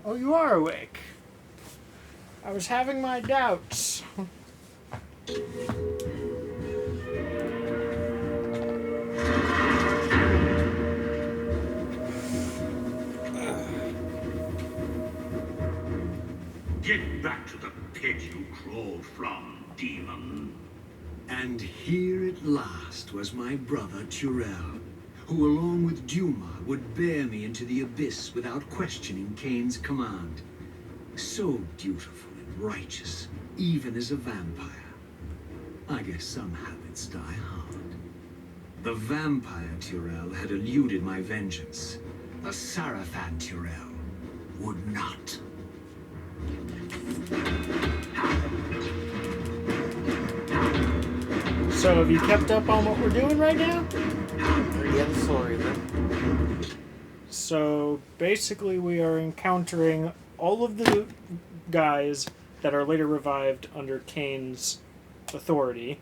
Oh, you are awake. I was having my doubts. Get back to the pit you crawled from, demon. And here at last was my brother Tyrell, who along with Duma would bear me into the abyss without questioning Kane's command. So beautiful and righteous, even as a vampire. I guess some habits die hard. The vampire Tyrell had eluded my vengeance. The Sarafan Tyrell would not. So have you kept up on what we're doing right now? Yeah, the Soul Reaver. So basically we are encountering all of the guys that are later revived under Kane's authority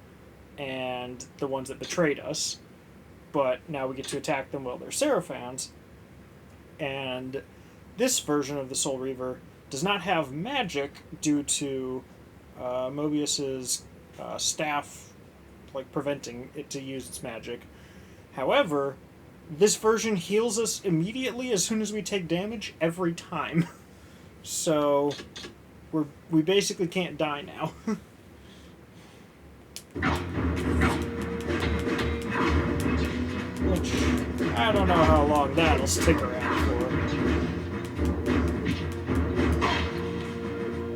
and the ones that betrayed us. But now we get to attack them while they're Seraphans. And this version of the Soul Reaver does not have magic due to Mobius's staff preventing it to use its magic. However, this version heals us immediately as soon as we take damage every time. So we basically can't die now. Which I don't know how long that'll stick around for.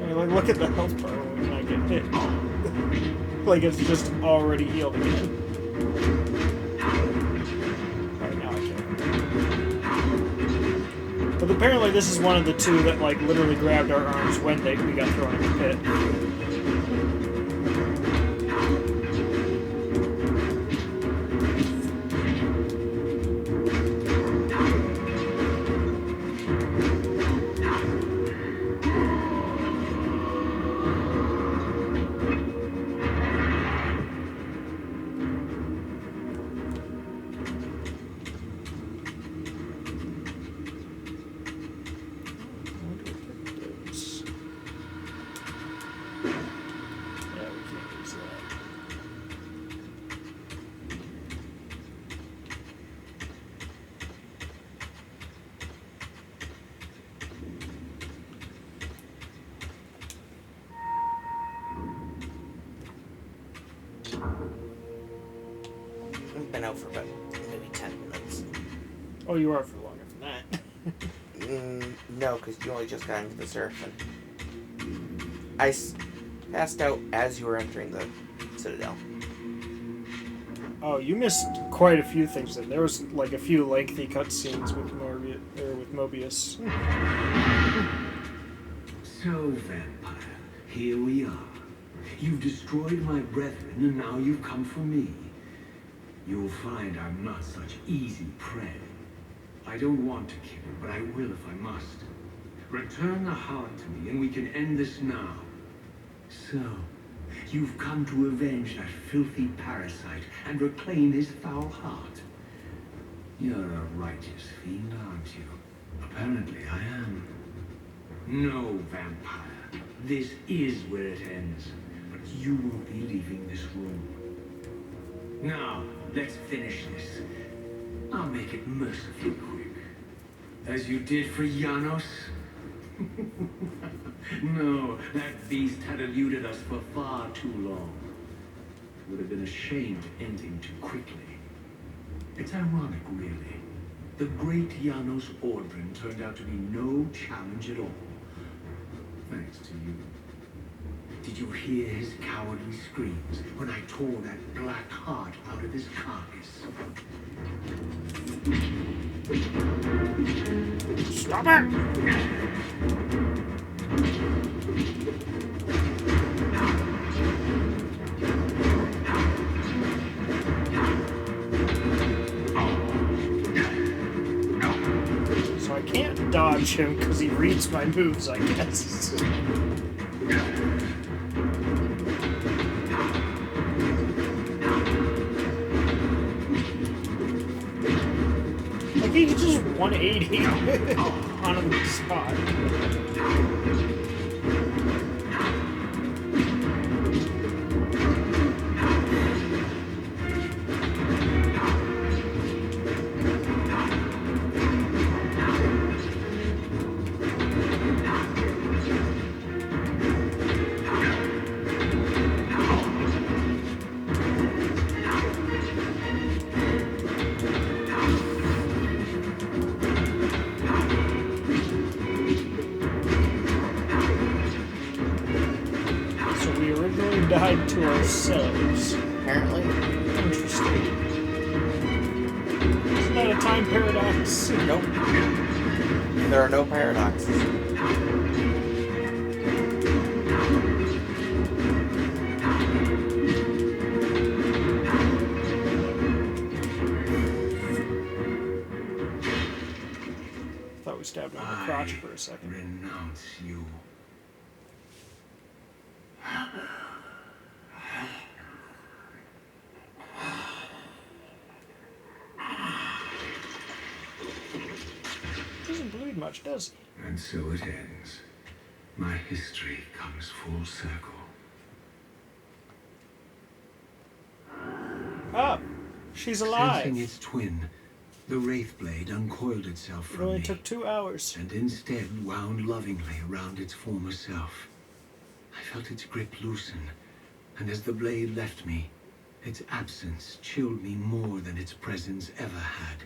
I mean, look at the health bar when I get hit. It's just already healed again. Alright, now I can't. But apparently this is one of the two that literally grabbed our arms when we got thrown in the pit. We've been out for about maybe 10 minutes. Oh, you are for longer than that. No, because you only just got into the Seraphim. I passed out as you were entering the Citadel. Oh, you missed quite a few things then. There was a few lengthy cutscenes with Mobius. So, vampire, here we are. You've destroyed my brethren, and now you've come for me. You'll find I'm not such easy prey. I don't want to kill you, but I will if I must. Return the heart to me, and we can end this now. So, you've come to avenge that filthy parasite and reclaim his foul heart. You're a righteous fiend, aren't you? Apparently I am. No, vampire. This is where it ends. But you won't be leaving this room. Now, let's finish this. I'll make it mercifully quick. As you did for Janos? No, that beast had eluded us for far too long. Would have been a shame to end him too quickly. It's ironic, really. The great Janos Ordrin turned out to be no challenge at all. Thanks to you. Did you hear his cowardly screams when I tore that black heart out of his carcass? Stop it! So I can't dodge him because he reads my moves, I guess. he just 180 on the spot? Died to ourselves. Apparently. Interesting. Isn't that a time paradox? Nope. There are no paradoxes. Thought we stabbed him in the crotch for a second. Renounce you. Doesn't bleed much, does he? And so it ends. My history comes full circle. Ah, she's alive. Sensing its twin, the Wraith Blade uncoiled itself It from only me, took 2 hours. and instead wound lovingly around its former self. I felt its grip loosen, and as the blade left me, its absence chilled me more than its presence ever had.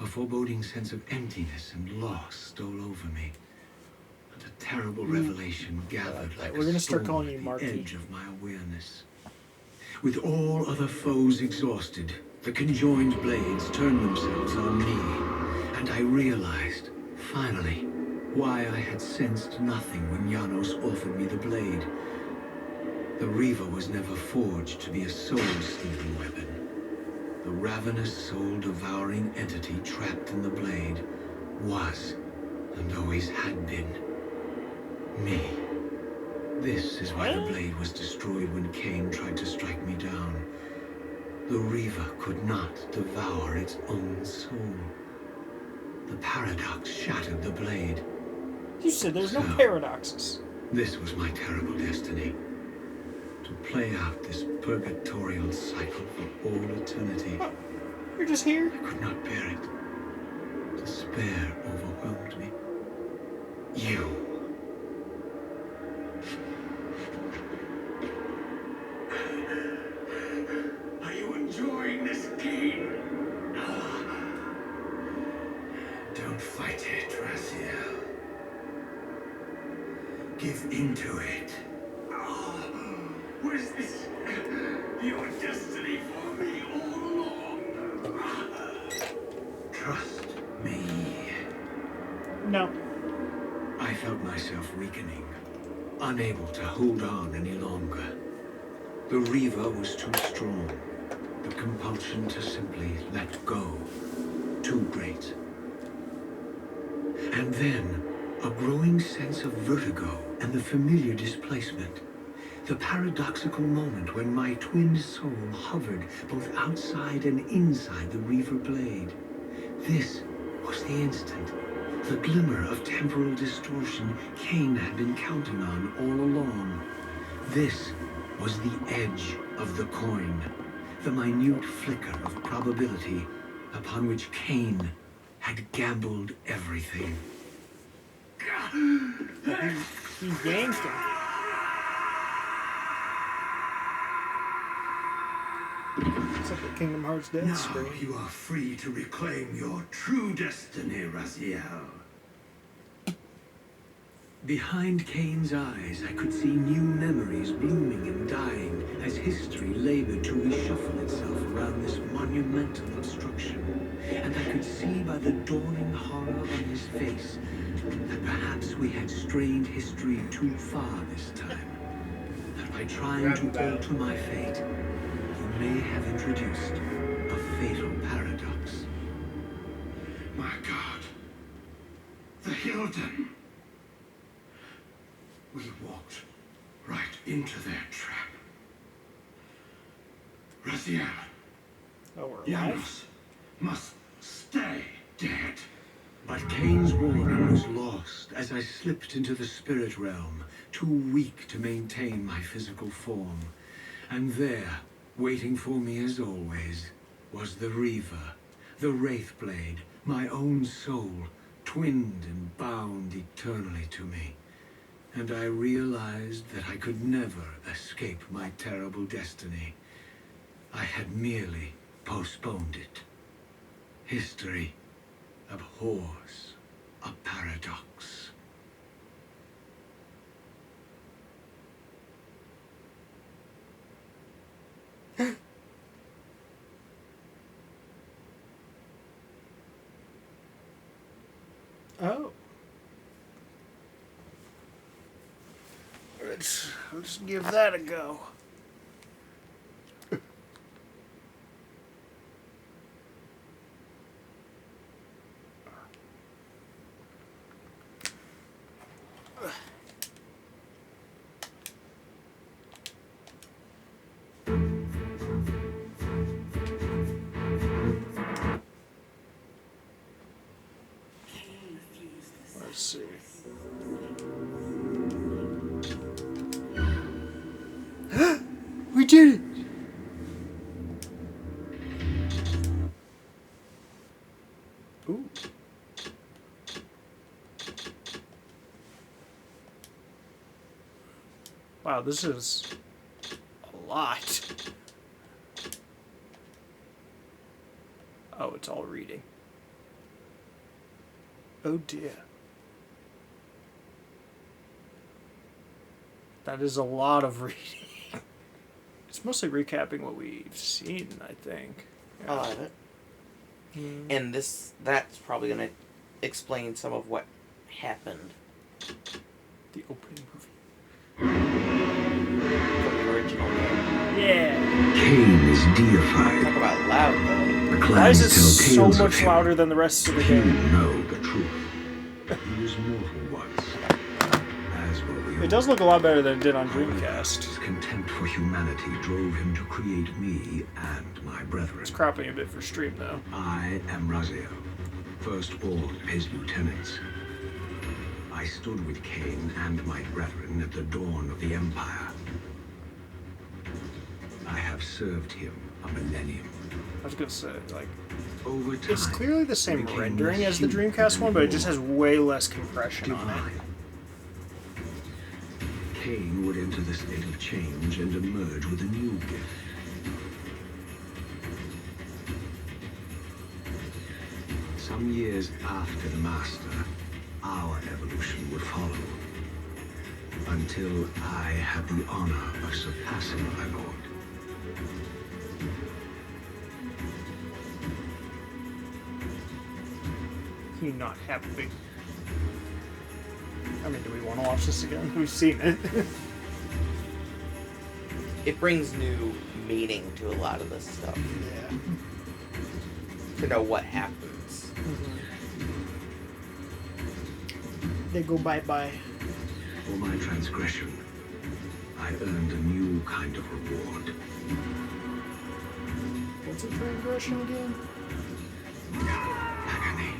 A foreboding sense of emptiness and loss stole over me, and a terrible revelation gathered like We're gonna a start storm calling you at the Marky. edge of my awareness. With all other foes exhausted, the conjoined blades turned themselves on me, and I realized, finally, why I had sensed nothing when Janos offered me the blade. The Reaver was never forged to be a soul-stealing weapon. The ravenous, soul-devouring entity trapped in the blade was, and always had been, me. This is why the blade was destroyed when Cain tried to strike me down. The Reaver could not devour its own soul. The paradox shattered the blade. You said there's no So- paradoxes. This was my terrible destiny. To play out this purgatorial cycle for all eternity. Oh, you're just here? I could not bear it. Despair overwhelmed me. You. Are you enjoying this game? Don't fight it, Raziel. Give into it. Was this your destiny for me all along? Trust me. No. I felt myself weakening, unable to hold on any longer. The Reaver was too strong. The compulsion to simply let go, too great. And then, a growing sense of vertigo and the familiar displacement. The paradoxical moment when my twin soul hovered both outside and inside the Reaver blade. This was the instant, the glimmer of temporal distortion Cain had been counting on all along. This was the edge of the coin, the minute flicker of probability upon which Cain had gambled everything. He yanked him. It's like a Kingdom Hearts death Now screen. you are free to reclaim your true destiny, Raziel. Behind Cain's eyes, I could see new memories blooming and dying as history labored to reshuffle itself around this monumental obstruction. And I could see by the dawning horror on his face that perhaps we had strained history too far this time. That by trying to alter my fate, he may have introduced a fatal paradox. My God, the Hilden! We walked right into their trap. Raziel, Oh, we're alive? Janos must stay dead. But Cain's warning was lost as I slipped into the spirit realm, too weak to maintain my physical form. And there, waiting for me as always, was the Reaver, the Wraithblade, my own soul, twinned and bound eternally to me. And I realized that I could never escape my terrible destiny. I had merely postponed it. History abhors a paradox. Oh. Let's give that a go. Let's see. We did it! Ooh. Wow, this is a lot. Oh, it's all reading. Oh dear. That is a lot of reading. It's mostly recapping what we've seen, I think. A lot of it. And that's probably going to explain some of what happened. The opening movie. From the original game. Yeah. Cain is deified. Talk about loud, though. The Why is clans it so tell tales of much him. louder than the rest of the Few game? know the truth. He was mortal once, as were we all. It does look a lot better than it did on However, Dreamcast. His contempt for humanity drove him to create me and my brethren. It's cropping a bit for stream, though. I am Raziel, firstborn of his lieutenants. I stood with Cain and my brethren at the dawn of the Empire. I have served him a millennium. I was gonna say, like, Over time, it's clearly the same became rendering less as the human Dreamcast one, but it and just has more way less compression on it. divine. Cain would enter the state of change and emerge with a new gift. Some years after the Master, our evolution would follow. Until I had the honor of surpassing my lord. Can you not have a big... I mean, do we want to watch this again? We've seen it. It brings new meaning to a lot of this stuff. Yeah. To know what happens. They go bye-bye. For my transgression, I earned a new kind of reward. What's a transgression again? Agony.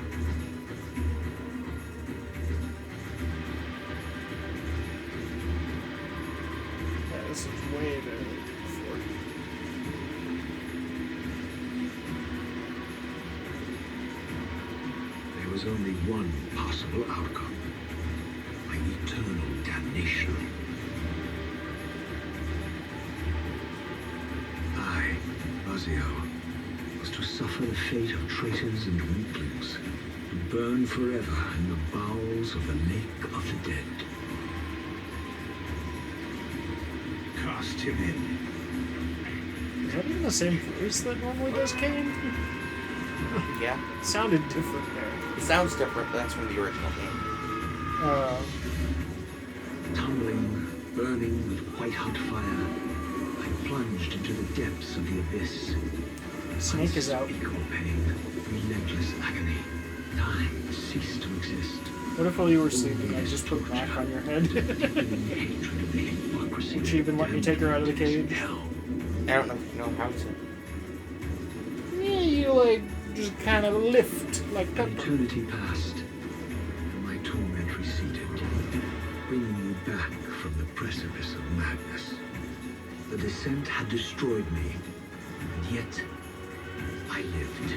Yeah, this is way better than before. There was only one possible outcome. My eternal damnation. I, Raziel, was to suffer the fate of traitors and weaklings, to burn forever in the bowels of the lake of the dead. Cast him in. Is that even the same voice that normally does Cain? Yeah. It sounded different there. It sounds different, but that's from the original game. Tumbling, burning with white-hot fire, I plunged into the depths of the abyss. Snake is out. Unspeakable pain, relentless agony. Time ceased to exist. What if while you were sleeping, I just put back on your head? Deepening hatred of the hypocrisy Would she even let me take her out of the cage? Hell. I don't know if you know how to. Yeah, you like just kind of lift like An pepper. eternity passed, and my torment receded, bringing me back from the precipice of madness. The descent had destroyed me, and yet I lived.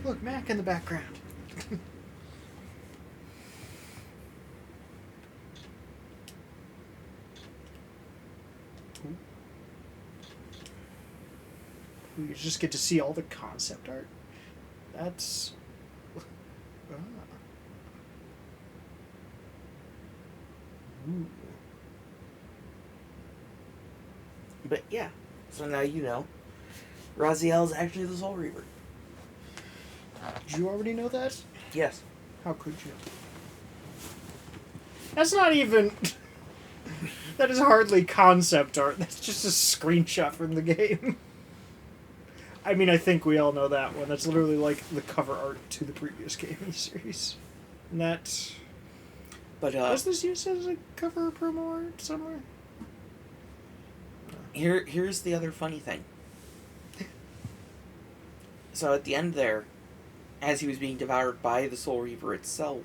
Look, Mac in the background. You just get to see all the concept art. That's... Ah. Ooh. But yeah, so now you know. Raziel's actually the Soul Reaver. Did you already know that? Yes. How could you? That's not even... That is hardly concept art. That's just a screenshot from the game. I mean, I think we all know that one. That's literally like the cover art to the previous game in the series. And that... But was this used as a cover promo art somewhere? here's the other funny thing. So at the end there, as he was being devoured by the Soul Reaver itself,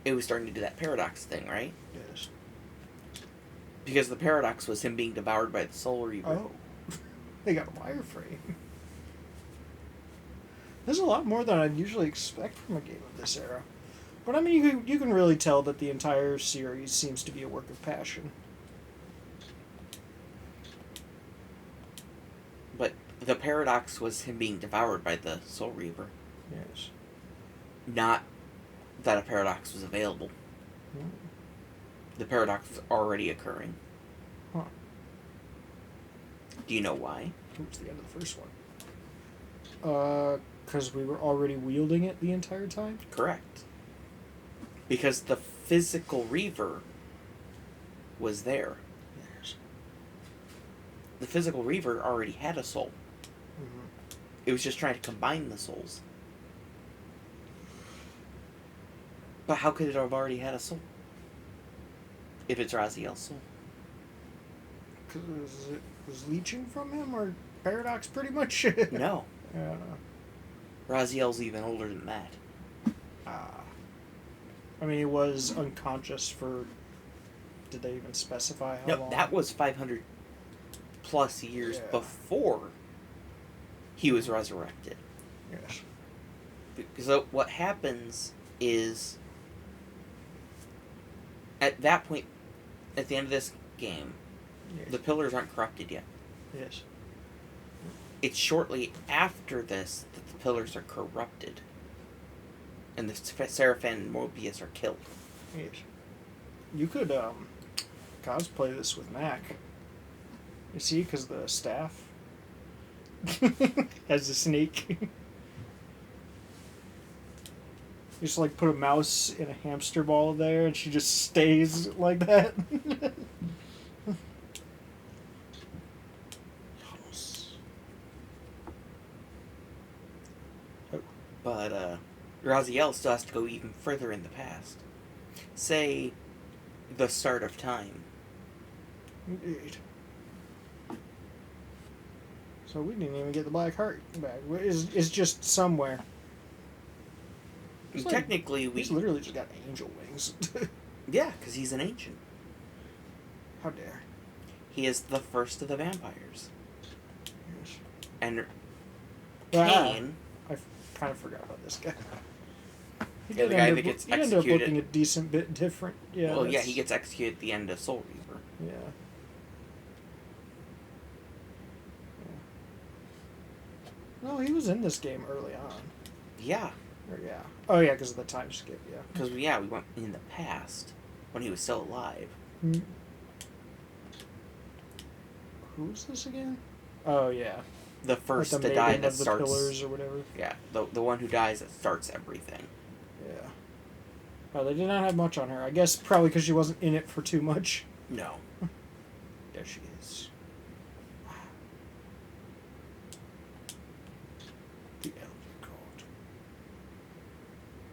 it was starting to do that paradox thing, right? Yes. Because the paradox was him being devoured by the Soul Reaver. Oh. They got a wireframe. There's a lot more than I'd usually expect from a game of this era. But I mean, you can really tell that the entire series seems to be a work of passion. But the paradox was him being devoured by the Soul Reaver. Yes. Not that a paradox was available. The paradox was already occurring. Huh. Do you know why? Towards the end of the first one. Because we were already wielding it the entire time? Correct. Because the physical Reaver was there. Yes. The physical Reaver already had a soul. Mm-hmm. It was just trying to combine the souls. But how could it have already had a soul? If it's Raziel's soul. Because it was leeching from him, or Paradox pretty much? No. Yeah. Raziel's even older than that. I mean, he was unconscious for... Did they even specify how No, long? that was 500 plus years Yeah. before he was resurrected. Yes. So what happens is, at that point, at the end of this game, Yes. the pillars aren't corrupted yet. Yes. It's shortly after this that the pillars are corrupted. And the Seraphim and Mobius are killed. Yes. You could cosplay this with Mac. You see, because the staff has a snake. You just like put a mouse in a hamster ball there, and she just stays like that. But Raziel still has to go even further in the past. Say, the start of time. Indeed. So we didn't even get the Black Heart back. It's just somewhere. It's like- Technically, He's literally just got angel wings. Yeah, because he's an ancient. How dare. He is the first of the vampires. Yes. And Ah. Cain... I kind of forgot about this guy. He Yeah, the did guy end that up- gets he ended up executed. looking a decent bit different. Yeah. well, yeah, that's- he gets executed at the end of Soul Reaver. Yeah. No, he was in this game early on. Yeah, Or yeah. Oh yeah, because of the time skip. Yeah. because, yeah, we went in the past when he was still alive. Hmm. Who's this again? Oh yeah. The first like the to die maiden that of the starts... pillars or whatever. Yeah, the one who dies that starts everything. Yeah. Oh, they did not have much on her. I guess probably because she wasn't in it for too much. No. There she is.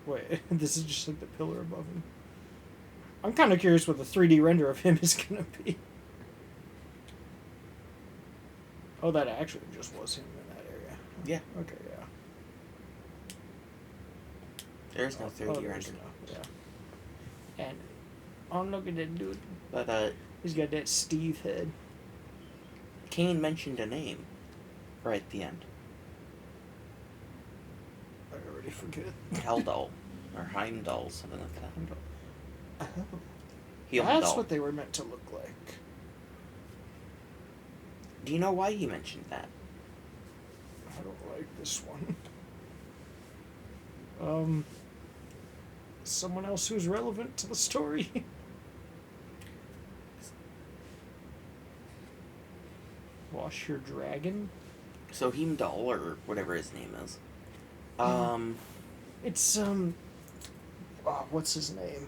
Wait, this is just like the pillar above him. I'm kind of curious what the 3D render of him is gonna be. Oh, that actually just was him in that area. Yeah. Okay, yeah. There's no 3D there's render. no, yeah. And oh, look at that dude. But He's got that Steve head. Kane mentioned a name right at the end. I already forget. Heldal. Or Heimdall, something like that. Oh, Heimdall. that's what they were meant to look like. Do you know why he mentioned that? I don't like this one. Someone else who's relevant to the story. Wash your dragon. So Heimdall, or whatever his name is. It's what's his name?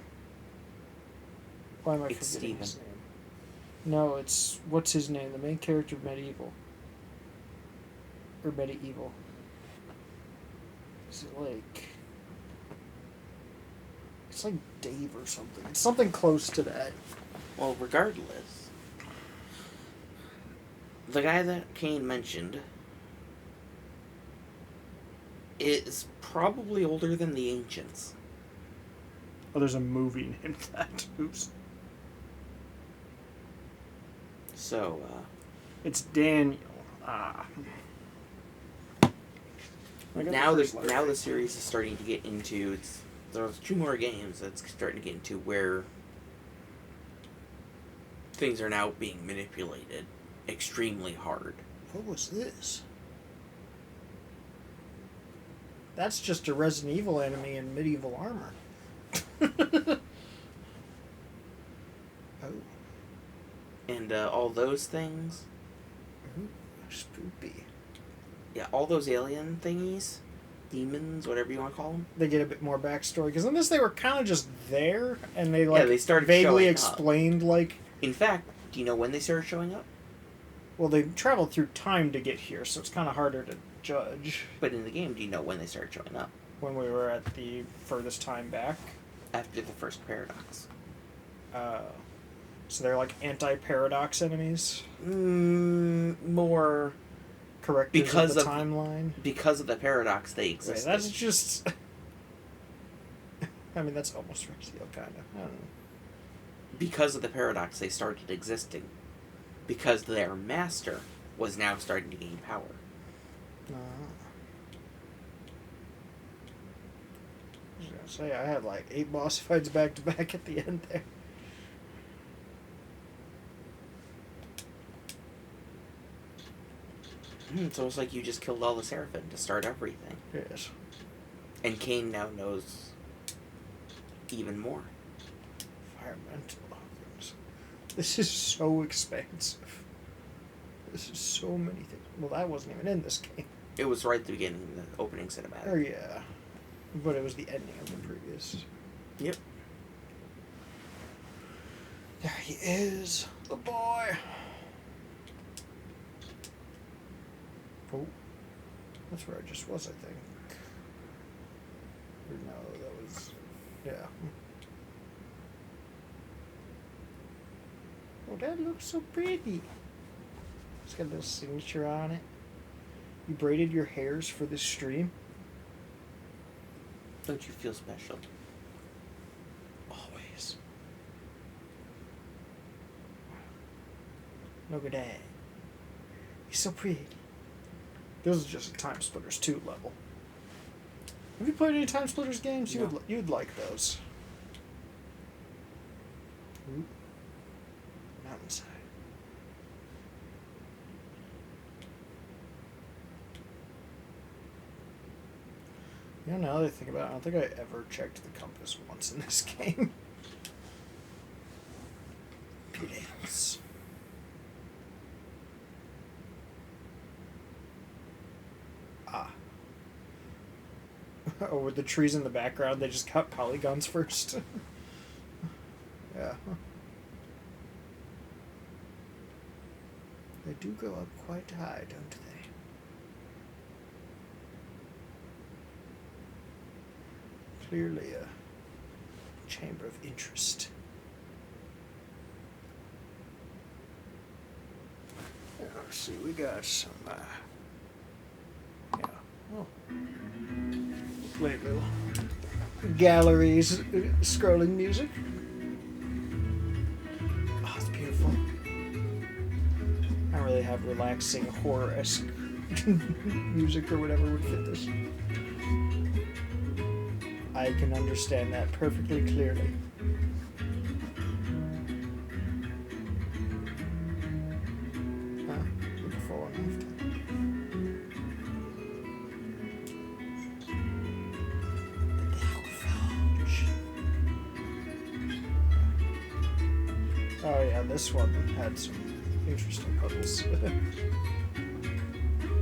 Why am I It's forgetting his Steven. name? No, it's what's his name? The main character of Medieval. Or Medieval. Is it like? It's like Dave or something. It's something close to that. Well, regardless, the guy that Kane mentioned is probably older than the ancients. Oh, there's a movie named that. Oops. So, It's Daniel. Ah. now the series is starting to get into there's 2 more games that's starting to get into where things are now being manipulated extremely hard. What was this? That's just a Resident Evil enemy in medieval armor. Oh. And all those things, Ooh, spoopy. yeah, all those alien thingies, demons, whatever you want to call them. They get a bit more backstory because in this they were kind of just there and they They started vaguely showing up. explained like. In fact, do you know when they started showing up? Well, they traveled through time to get here, so it's kind of harder to judge. But in the game, do you know when they started showing up? When we were at the furthest time back. After the first paradox. So they're like anti-paradox enemies. More Correct. Because of of the timeline. because of the paradox they Wait, exist. that's just. I mean, that's almost Resident kind of. I don't know. Because of the paradox they started existing. Because their master was now starting to gain power. I was gonna say I had like 8 boss fights back to back at the end there. It's almost like you just killed all the Seraphim to start everything. Yes. And Kane now knows even more. Environmental items. This is so expansive. This is so many things. Well, that wasn't even in this game. It was right at the beginning of the opening Oh cinematic. yeah, but it was the ending of the previous. Yep. There he is, the boy. Oh, that's where I just was, I think. Or no, that was, yeah. Oh, that looks so pretty. It's got a little signature on it. You braided your hairs for this stream? Don't you feel special? Always. Look at that. He's so pretty. This is just a Time Splitters 2 level. Have you played any Time Splitters games? No. You'd like those. Ooh. Mountainside. You know, now that I think about it, I don't think I ever checked the compass once in this game. P-Dance. Ah. Oh, with the trees in the background, they just cut polygons first. Yeah. They do go up quite high, don't they? Clearly a chamber of interest. Let's see, we got some, yeah, oh, great little galleries, scrolling music. Oh, it's beautiful. I don't really have relaxing horror-esque music or whatever would fit this. I can understand that perfectly clearly. Full enough. Oh yeah, this one had some interesting puzzles. Or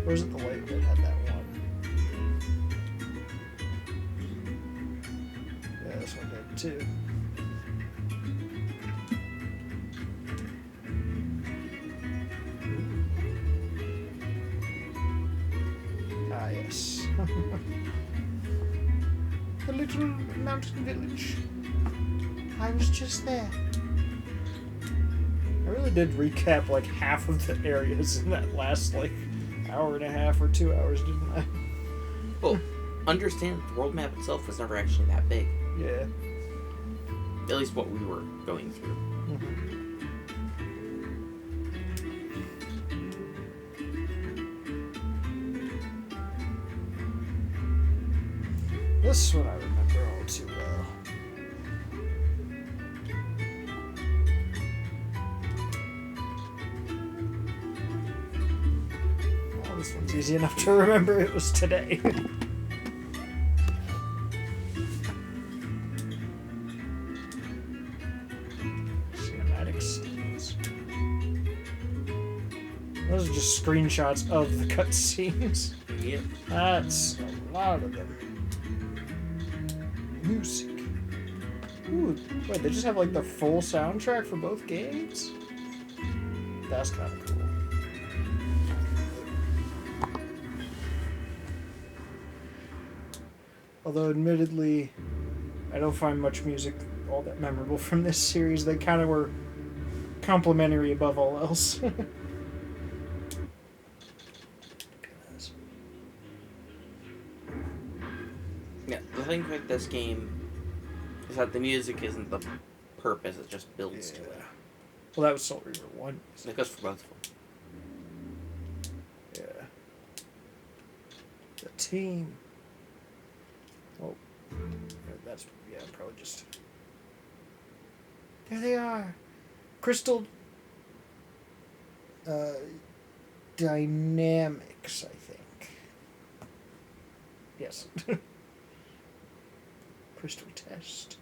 was it the light that had that one? Yeah, this one did too. Ah, yes. The little mountain village. I was just there. I really did recap like half of the areas in that last like hour and a half or 2 hours, didn't I? Well, understand the world map itself was never actually that big. Yeah. At least what we were going through. Mm-hmm. This one I remember all too well. Well, this one's easy enough to remember. It was today. Cinematic scenes. Those are just screenshots of the cutscenes. Yep. That's a lot of them. Music. Ooh, wait, they just have like the full soundtrack for both games? That's kind of cool. Although, admittedly, I don't find much music all that memorable from this series. They kind of were complimentary above all else. Yeah, the thing with this game is that the music isn't the purpose, it just builds to it. Well, that was Soul Reaver 1. It goes for both of them. Yeah. The team. Oh. That's, yeah, probably just... There they are. Crystal... Dynamics, I think. Yes. Crystal Test.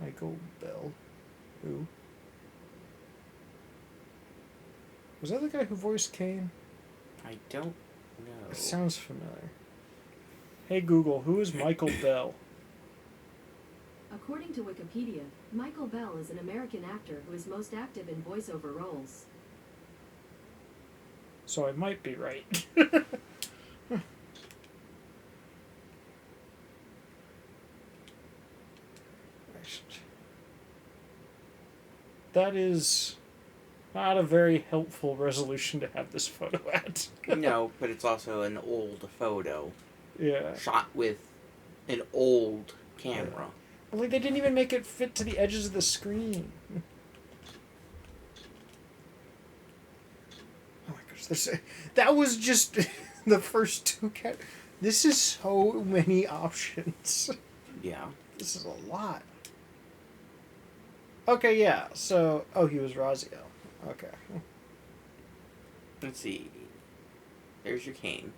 Michael Bell. Who? Was that the guy who voiced Kane? I don't know. It sounds familiar. Hey Google, who is Michael Bell? According to Wikipedia, Michael Bell is an American actor who is most active in voiceover roles. So I might be right. That is not a very helpful resolution to have this photo at. No, but it's also an old photo. Yeah. Shot with an old camera. Well, like, they didn't even make it fit to the edges of the screen. Oh my gosh, that was just the first two This is so many options. Yeah. This is a lot. Okay, yeah, so... Oh, he was Razio. Okay. Let's see. There's your cane.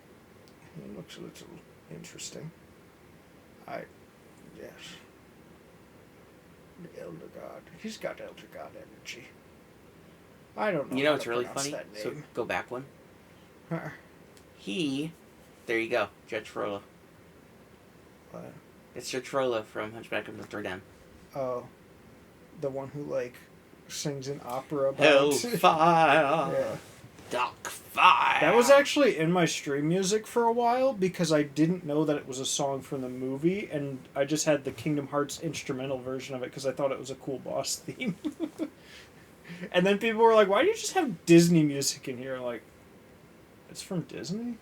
He looks a little interesting. Yes. The Elder God. He's got Elder God energy. I don't know. You know how what's to really pronounce funny? that So name. go back one. Huh. There you go. Judge Frola. What? It's Judge Frola from Hunchback of Notre Dame. Oh. The one who, like, sings an opera about... Hellfire! Yeah. Duck Fire. That was actually in my stream music for a while because I didn't know that it was a song from the movie, and I just had the Kingdom Hearts instrumental version of it because I thought it was a cool boss theme. And then people were like, why do you just have Disney music in here? Like, it's from Disney?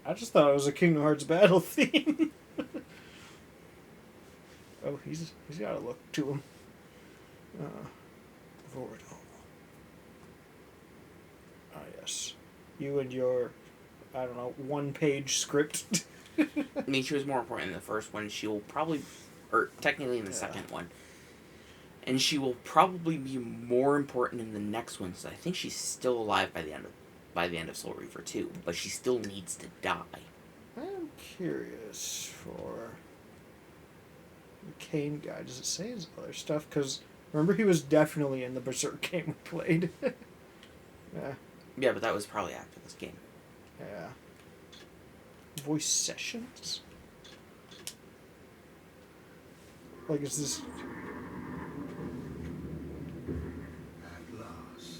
I just thought it was a Kingdom Hearts battle theme. Oh, he's got a look to him. Forward. Ah, yes. You and your, I don't know, one-page script. I mean, she was more important in the first one. She will probably, or technically in the second one. And she will probably be more important in the next one. So I think she's still alive by the end of Soul Reaver 2, but she still needs to die. I'm curious for the Kane guy. Does it say his other stuff? Because remember, he was definitely in the Berserk game we played. Yeah. Yeah, but that was probably after this game. Yeah. Voice sessions? Like, is this... At last.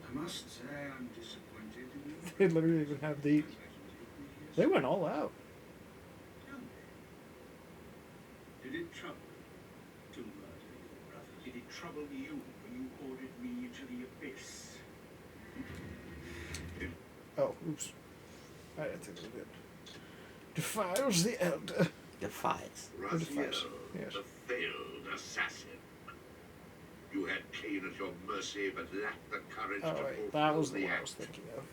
I must say I'm disappointed in you. They literally even have the... They went all out. Tell me, did it trouble to murder your brother? Did it trouble you when you ordered me into the abyss? Oh, oops. I didn't think we did. Defiles the Elder. Defies. Or defies. Yes. The failed assassin. You had Cain at your mercy, but lacked the courage Oh, to wait. That was fulfill the the one I was act. thinking of.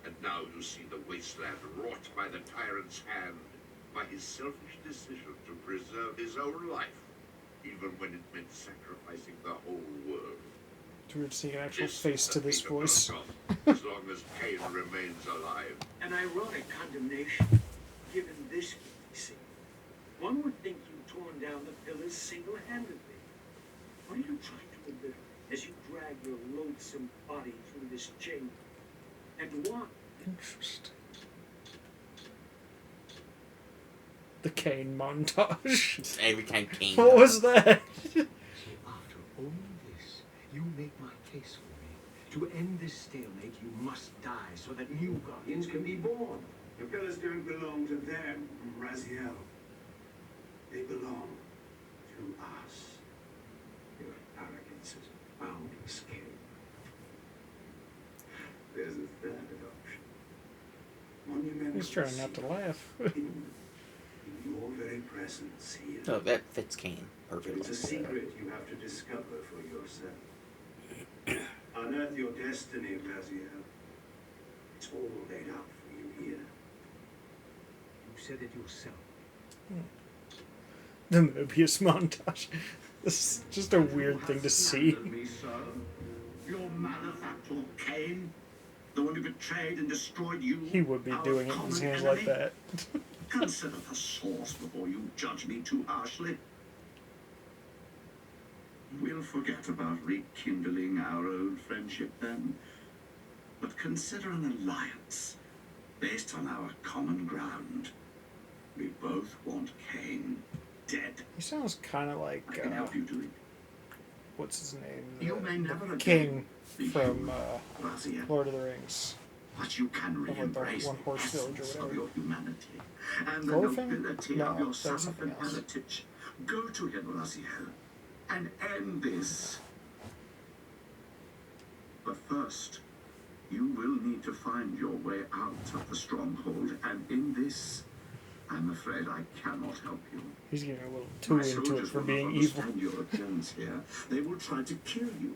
And now you see the wasteland wrought by the tyrant's hand, by his selfish decision to preserve his own life, even when it meant sacrificing the whole world. It's weird seeing an actual This face is to the this fate of voice. Murkoff, as long as Cain remains alive. An ironic condemnation, given this scene. One would think you'd torn down the pillars single-handedly. What are you trying to elicit as you drag your loathsome body through this chamber? And what? Interesting. The Kane montage. Every time Cain What dies. was that? After all this, you make my case for me. To end this stalemate, you must die so that new guardians can be born. The pillars don't belong to them, Raziel. They belong to us. Your arrogance has found escape. There's a third option. Monumental. He's trying not to laugh. in your very presence here. Oh, that fits Cain But it's perfectly. a secret you have to discover for yourself. Unearth your destiny, Raziel. It's all laid out for you here. You said it yourself. The Mobius montage. This is just a weird thing to see. Slandered me, sir. Your malefactor Cain, the one who betrayed and destroyed you. He would be our doing it in common his hands enemy. like that. Consider the source before you judge me too harshly. We'll forget about rekindling our old friendship then. But consider an alliance based on our common ground. We both want Cain dead. He sounds kind of like, I can help you do it. what's his name? You may never The again King be from human, Raziel. Lord of the Rings. But you can like the re-embrace One Horse the Village or essence whatever. of your humanity and the Thorfinn? nobility No, of your that was son something and else. heritage. Go to him, Raziel, and end this. But first, you will need to find your way out of the stronghold, and in this, I'm afraid I cannot help you. He's getting a little too My into it soldiers for will being not evil. understand your appearance here. They will try to kill you.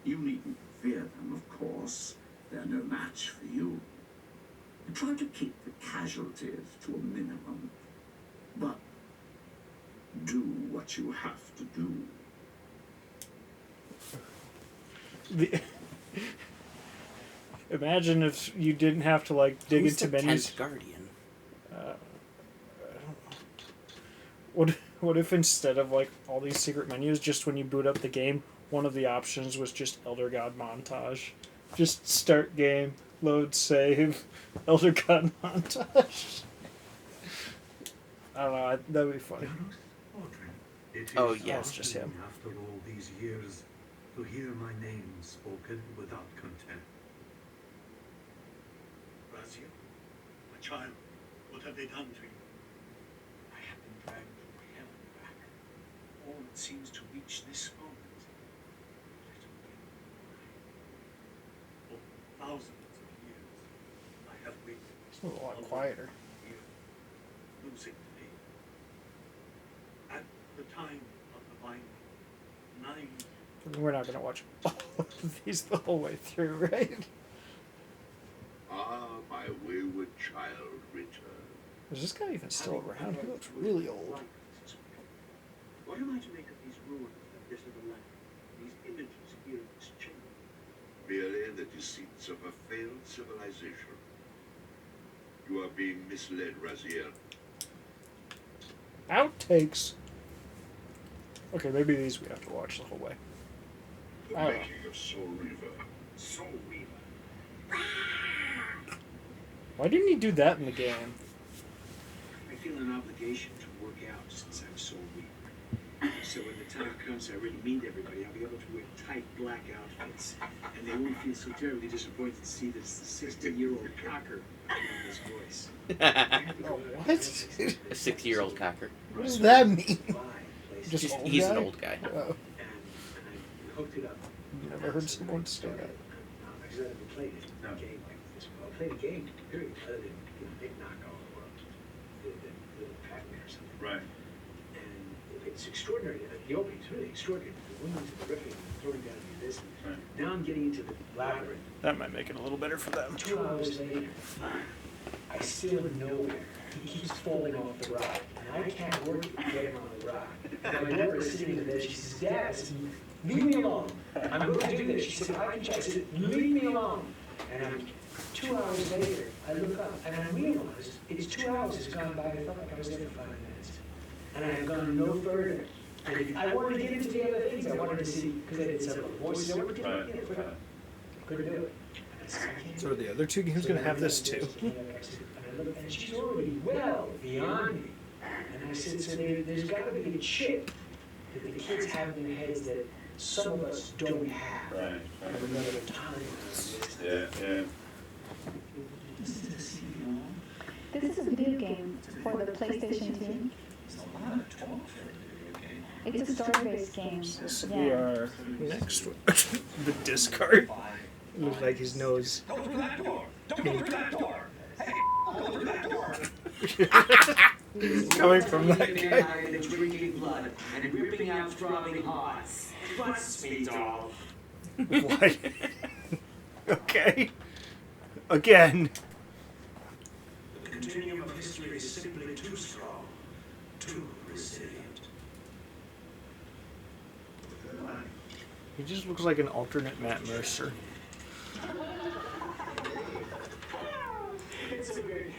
You needn't fear them, of course. They're no match for you. Try to keep the casualties to a minimum. But do what you have to do. The, imagine if you didn't have to like dig Who's into the menus. 10th Guardian? What if instead of like all these secret menus, just when you boot up the game, one of the options was just Elder God montage? Just start game, load save, Elder God montage. I don't know. That'd be funny. It Oh, is yeah, it's just him. heartening after all these years to hear my name spoken without contempt. Raziel, my child, what have they done to you? I have been dragged from hell and back. All that seems to reach this moment. I don't know why. For thousands of years, I have waited. It's a lot quieter. Here, losing faith. At the time of the binding, 9 We're not going to watch all of these the whole way through, right? Ah, my wayward child, return. Is this guy even still around? He looks really old. What am I to make of these ruins that this of the land? These images here in this chamber? Merely the deceits of a failed civilization. You are being misled, Raziel. Outtakes. Okay, maybe these we have to watch the whole way. The I don't know. making of Soul Reaver. Soul Reaver. Why didn't he do that in the game? I feel an obligation to work out since I'm Soul Reaver. So when the time comes I really meet everybody, I'll be able to wear tight black outfits. And they won't feel so terribly disappointed to see that it's the 60-year-old cocker in his voice. What? A 60-year-old cocker. What does that mean? Just old He's guy? an old guy. Oh, And I hooked it up. never heard someone say that. Because I never played a game like this. Well, I played a game, period, other than big knockoff or little Pac-Man or something. Right. And it's extraordinary. The opening's really extraordinary. The women's ripping and throwing down the abyss. Right. Now I'm getting into the labyrinth. That might make it a little better for them. 2 hours later, I still nowhere. He keeps falling off the rock, and I can't work to get him on the rock. And my daughter is sitting in there. She says, "Dad," I said, "leave me alone. I'm going to do this." She said, "I said, "Leave me alone." And 2 hours later, I look up and I realize it's 2 hours has gone by. I felt like I was there for 5 minutes, and I have gone no further. And if I wanted to get into the other things, I wanted to see because I did several voices. I wanted to get it, but couldn't do it. So are the other two games going to have this too? And she's already well beyond me. And I said, so there's got to be a chip that the kids have in their heads that some of us don't have. Right. Of another time. Yeah, yeah. This is a video game for the PlayStation 2. It's a story-based game. So we are next with the discard. Looks like his nose. Go through that door! Don't go through that door! Hey, go through that door! Coming from that guy. And drinking blood and ripping out throbbing hearts. Trust me, doll. What? Okay. Again. The continuum of history is simply too strong, too resilient. He just looks like an alternate Matt Mercer.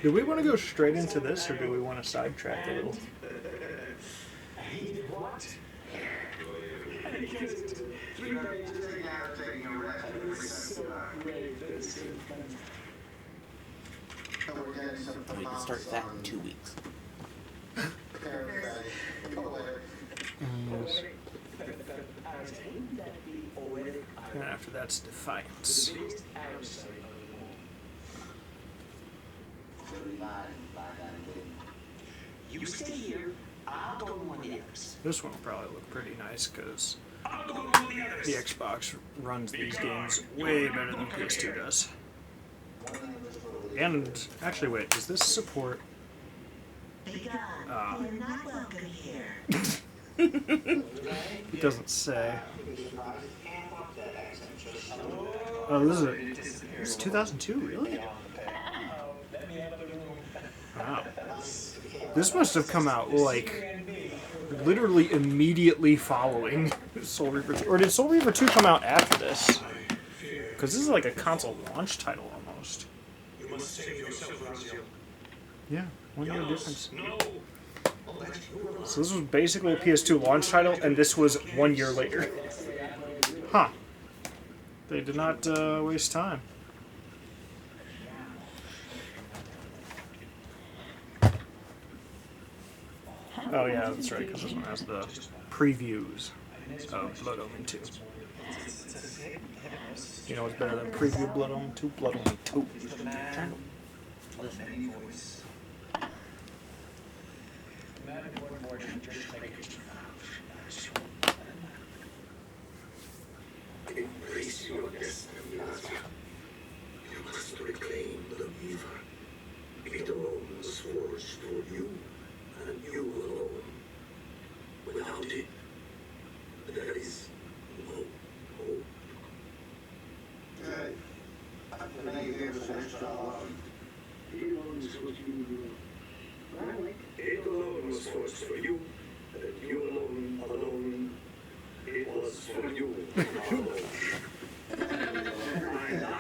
Do we want to go straight into this, or do we want to sidetrack a little? We can start that in 2 weeks. And after that's Defiance. You stay here, I'll go on the others. This one will probably look pretty nice because I'll go on the others. the Xbox runs these games way better than PS2 does. And actually, wait, does this support? You're not welcome here. It doesn't say. Oh, this is 2002, really? Wow. This must have come out like literally immediately following Soul Reaver 2. Or did Soul Reaver 2 come out after this? Because this is like a console launch title almost. You must save yourself, Raziel. Yeah, 1 year difference. No. So this was basically a PS2 launch title, and this was 1 year later. Huh. They did not waste time. Oh yeah, that's right, because this one has the previews of Blood Omen 2. You know what's better than preview Blood Omen 2? Blood Omen 2. With any voice. Imagine what more should just make it Embrace your destiny, Nadia. You must reclaim the Reaver. It alone was forged for you, and you alone. Without it, there is no hope. Good. Now you gave us an extra love. It alone is what you do. It alone was forged for you, and you alone, it was for you alone.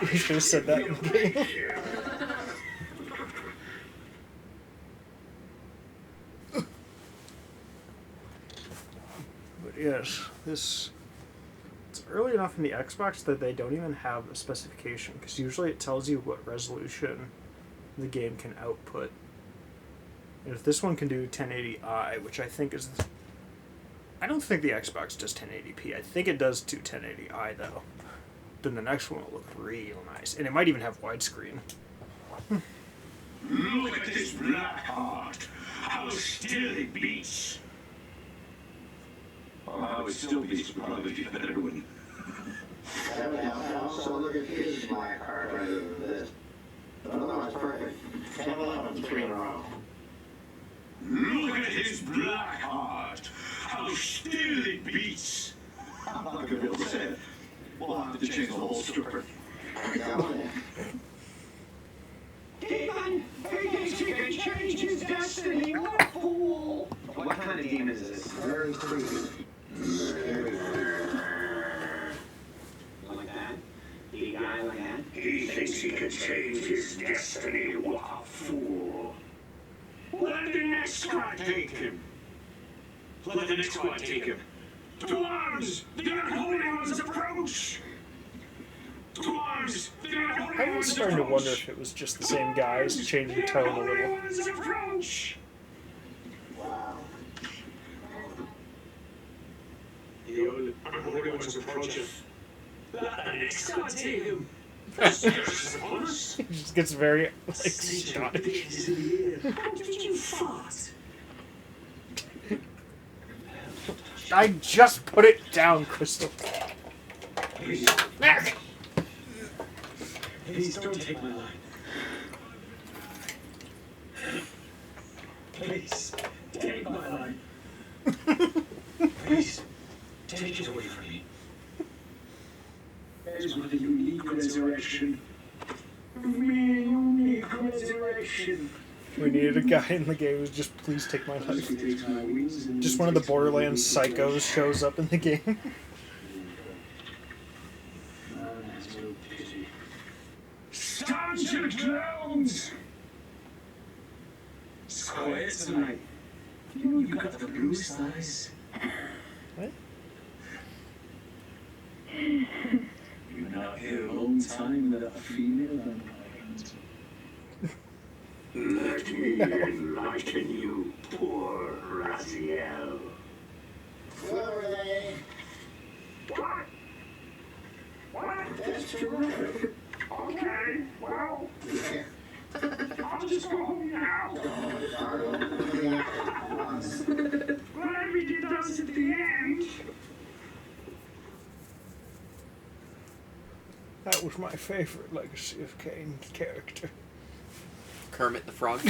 You should have said that in the game. But yes, it's early enough in the Xbox that they don't even have a specification, because usually it tells you what resolution the game can output. And if this one can do 1080i, which I think is... I don't think the Xbox does 1080p. I think it does do 1080i, though. Then the next one will look real nice. And it might even have widescreen. Look at this black heart. How still it beats. Well, how it still beats would probably be better when... Also, look at his black heart rather than this. But otherwise, perfect. 10, 11, 3 in a row. Look at his black heart. How still it beats. I'm not going to be able to say it. We'll have to change the whole story. Demon! He thinks he can change his destiny! What a fool! What kind of demon is this? Very creepy. Like that? The guy like that? He thinks he can change his destiny. What a fool. Let the next squad take him. Let the next squad take him. To arms! The unholy ones approach! To arms! The unholy I was ones starting to approach! wonder if it was just the same guys changing tone a little. Ones approach! Wow. The unholy ones approach us. Let the next squad take him. Justice upon us. It just gets very, like, Satan shot. is in the air. How did you fart? I just put it down, Crystal. Please. Please don't take my line. Please, take my line. Please, take it away from me. There's what a unique resurrection. Really unique resurrection. We needed a guy in the game who's just, please take my life. Just one of the Borderlands psychos shows up in the game. Stanch and clowns! It's quiet tonight. You know you got the blue skies. What? You're not here a long time without a female on mind. Let me enlighten you, poor Raziel. Whoever they... What? What? That's terrific. Okay, well, I'll just go home now. Glad we did those at the end. That was my favorite Legacy of Kain character. Kermit the Frog.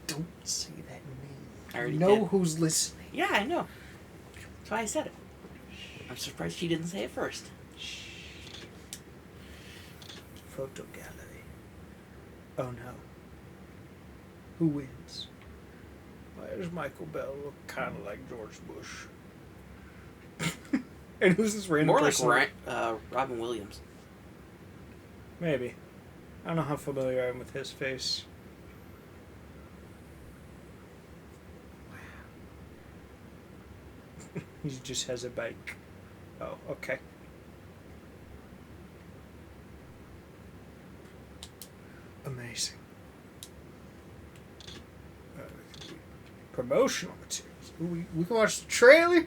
Don't say that I already name. Know did. who's listening. Yeah, I know. That's why I said it. I'm surprised she didn't say it first. Photo gallery. Oh no. Who wins? Why does Michael Bell look kind of like George Bush? And who's this random More person? like Robin Williams. Maybe. I don't know how familiar I am with his face. Wow. He just has a bike. Oh, okay. Amazing. Promotional materials. Ooh, we can watch the trailer.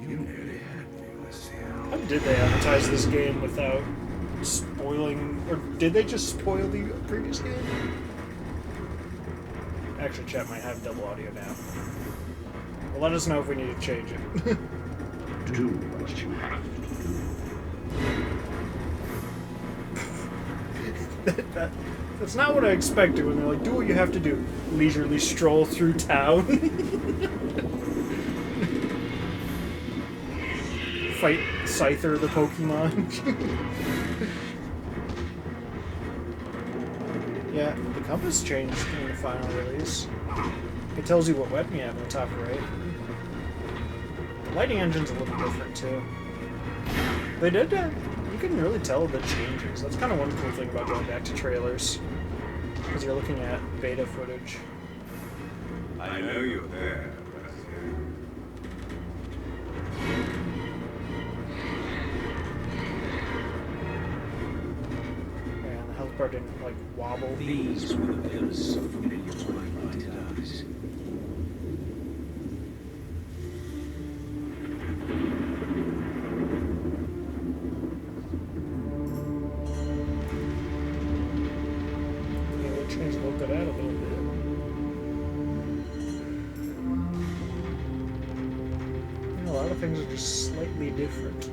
You nearly had me, Lucia. How did they advertise this game without spoiling, or did they just spoil the previous game? Actually, chat might have double audio now. Well, let us know if we need to change it. Do what you have to do. That's not what I expected when they're like, do what you have to do. Leisurely stroll through town. Fight Scyther the Pokemon. Yeah, the compass changed in the final release. It tells you what weapon you have in the top right. The lighting engine's a little different too. They did that. You can really tell the changes. That's kind of one cool thing about going back to trailers. Because you're looking at beta footage. I know you're there. Yeah, the health bar didn't like wobble. These were the pillars so familiar to my blinded eyes. Yeah, they changed the look of that a little bit. You know, a lot of things are just slightly different.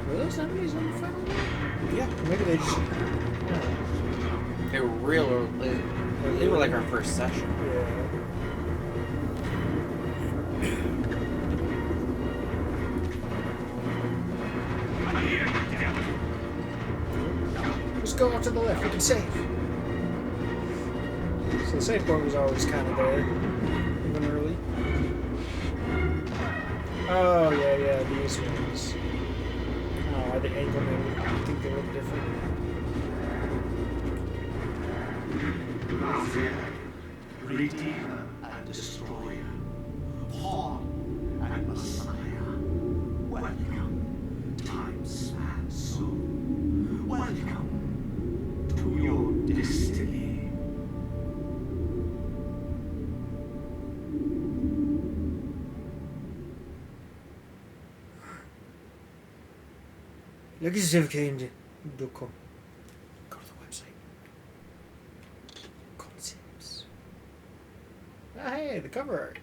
Were those enemies on the final one? Yeah, maybe they just. Yeah. They were real. They were like our first session. Yeah. Just go out to the left, we can save. So the save point was always kind of there, even early. Oh, yeah, these ones. Oh, are they angle maybe? I think they look different. Redeemer and Destroyer, Pawn and Messiah. Welcome, time spans soon. Welcome to your destiny. Legacyofgame.com. Go to the website. Concepts. Ah, hey, the cover art.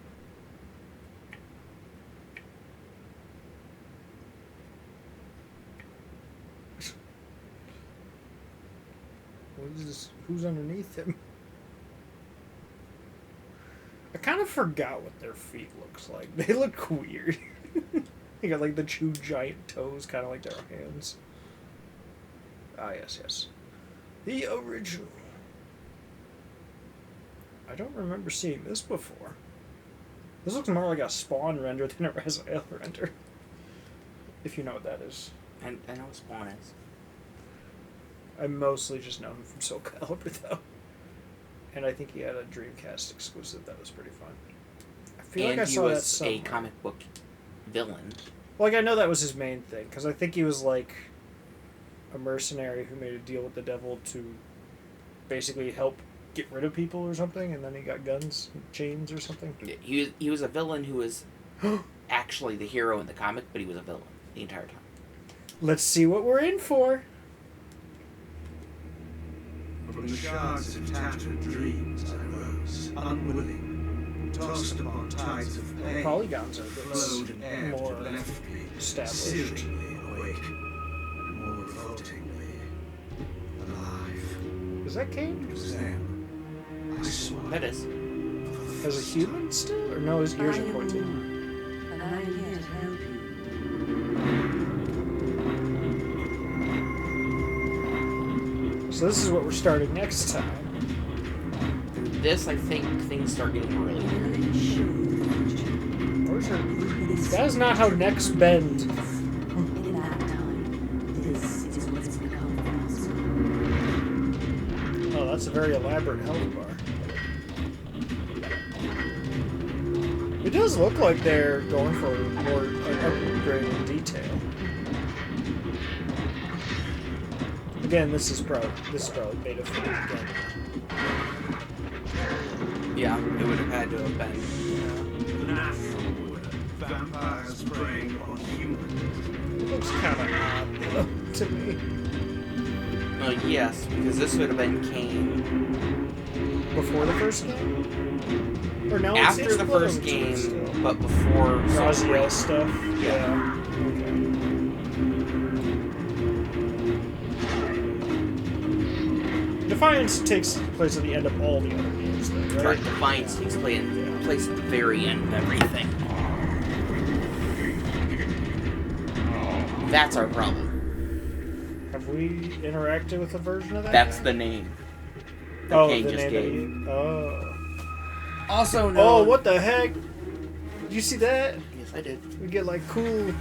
What is this? Who's underneath him? I kind of forgot what their feet looks like. They look weird. They got like the two giant toes, kind of like their hands. Ah, yes. The original. I don't remember seeing this before. This looks more like a Spawn render than a Raziel render. If you know what that is. I know what Spawn is. I mostly just know him from Soul Calibur, though. And I think he had a Dreamcast exclusive that was pretty fun. I feel like I saw that he was somewhere. a comic book villain. Like, I know that was his main thing, because I think he was, like, a mercenary who made a deal with the devil to basically help get rid of people or something, and then he got guns and chains or something. He was a villain who was actually the hero in the comic, but he was a villain the entire time. Let's see what we're in for. From the shards of tattered dreams I rose, unwilling, tossed upon tides of pain. Polygons are Flowed and ebbed, more left me established. searingly awake, and more revoltingly alive. Is that Kane? Because then I saw That is. As a human still? Or no, his ears are pointed. And I am here to help you. So this is what we're starting next time. This, I think, things start getting really weird. Where's her... That is not how necks bend. In that time, this is what's become possible. Oh, that's a very elaborate health bar. It does look like they're going for more upgrade in detail. Again, this is probably beta footage again. Yeah, it would have had to have been. Natural vampires preying on humans. It looks kind of odd, though, to me. Yes, because this would have been Kane. Before the first game? Or no, After the first game, but before Raziel stuff? Yeah. Okay. Defiance takes place at the end of all the other games, though, right? Right, Defiance takes place at the very end of everything. That's our problem. Have we interacted with a version of that? That's the name. Oh, Kane the just name gave. Oh. Also, no. Oh, what the heck? Did you see that? Yes, I did. We get like cool.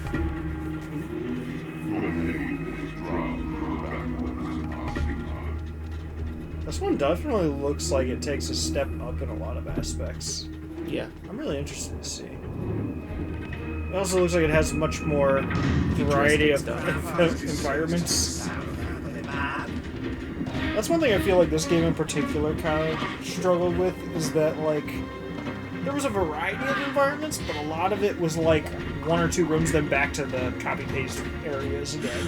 This one definitely looks like it takes a step up in a lot of aspects. Yeah. I'm really interested to see. It also looks like it has much more variety of environments. That's one thing I feel like this game in particular kind of struggled with, is that, like, there was a variety of environments, but a lot of it was, like, one or two rooms, then back to the copy-paste areas again.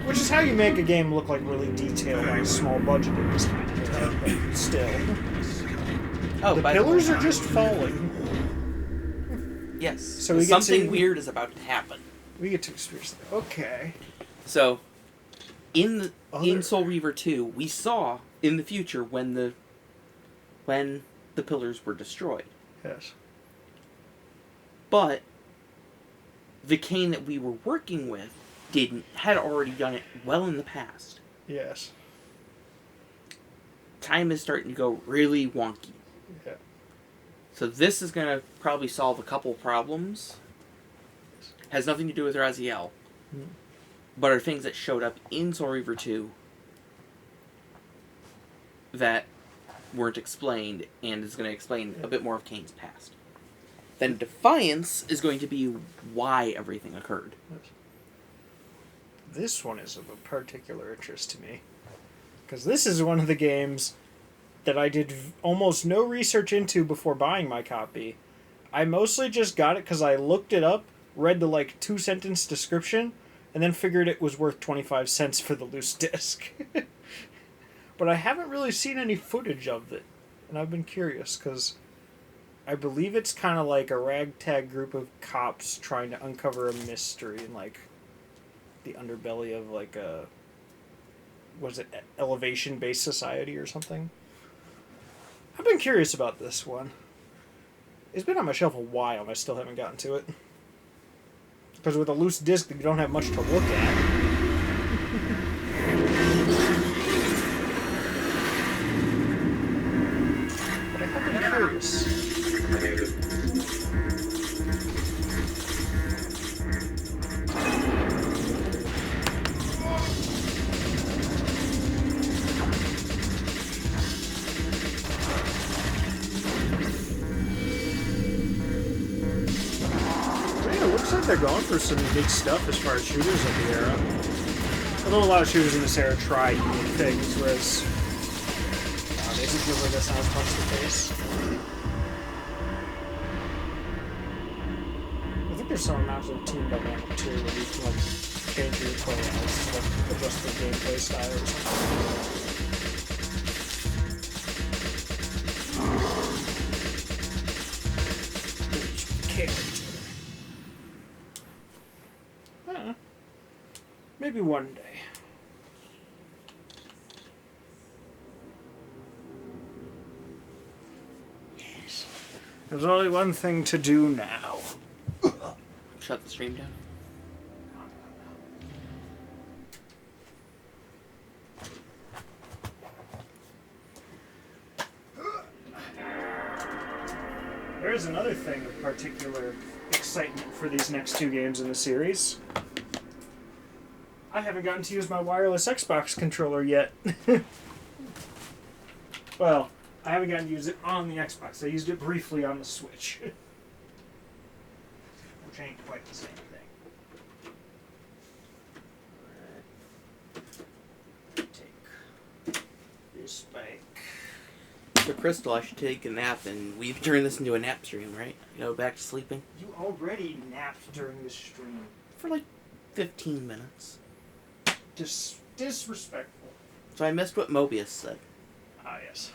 Which is how you make a game look, like, really detailed on a small budget in this kind of game, but still. Oh, the pillars are just falling. Yes. So we get something to, weird is about to happen. We get to experience that. Okay. So, in Soul Reaver 2, we saw in the future when the pillars were destroyed. Yes. But the Kane that we were working with had already done it well in the past. Yes. Time is starting to go really wonky. Yeah. So this is going to probably solve a couple problems. Has nothing to do with Raziel. But are things that showed up in Soul Reaver 2 that weren't explained, and is going to explain a bit more of Kane's past. Then Defiance is going to be why everything occurred. This one is of a particular interest to me. Because this is one of the games that I did almost no research into before buying my copy. I mostly just got it because I looked it up, read the, like, 2-sentence description, and then figured it was worth 25 cents for the loose disc. But I haven't really seen any footage of it, and I've been curious, because I believe it's kind of like a ragtag group of cops trying to uncover a mystery in, like, the underbelly of, like, a... was it elevation-based society or something? I've been curious about this one. It's been on my shelf a while, and I still haven't gotten to it. Because with a loose disc, you don't have much to look at. But I have been curious. Looks like they're going for some big stuff as far as shooters of the era. Although a lot of shooters in this era try unique things, whereas nowadays it feels like that's not as much the case. I think there's some amounts of team dynamic too, where you can, like, change your playouts to, like, adjust the gameplay style or something. Maybe one day. Yes. There's only one thing to do now. Shut the stream down. There's another thing of particular excitement for these next two games in the series. I haven't gotten to use my wireless Xbox controller yet. Well, I haven't gotten to use it on the Xbox. I used it briefly on the Switch. which ain't quite the same thing. Take this bike. So, Crystal, I should take a nap, and we've turned this into a nap stream, right? Go back to sleeping? You already napped during this stream. For like 15 minutes. Disrespectful. So I missed what Mobius said. Ah, yes.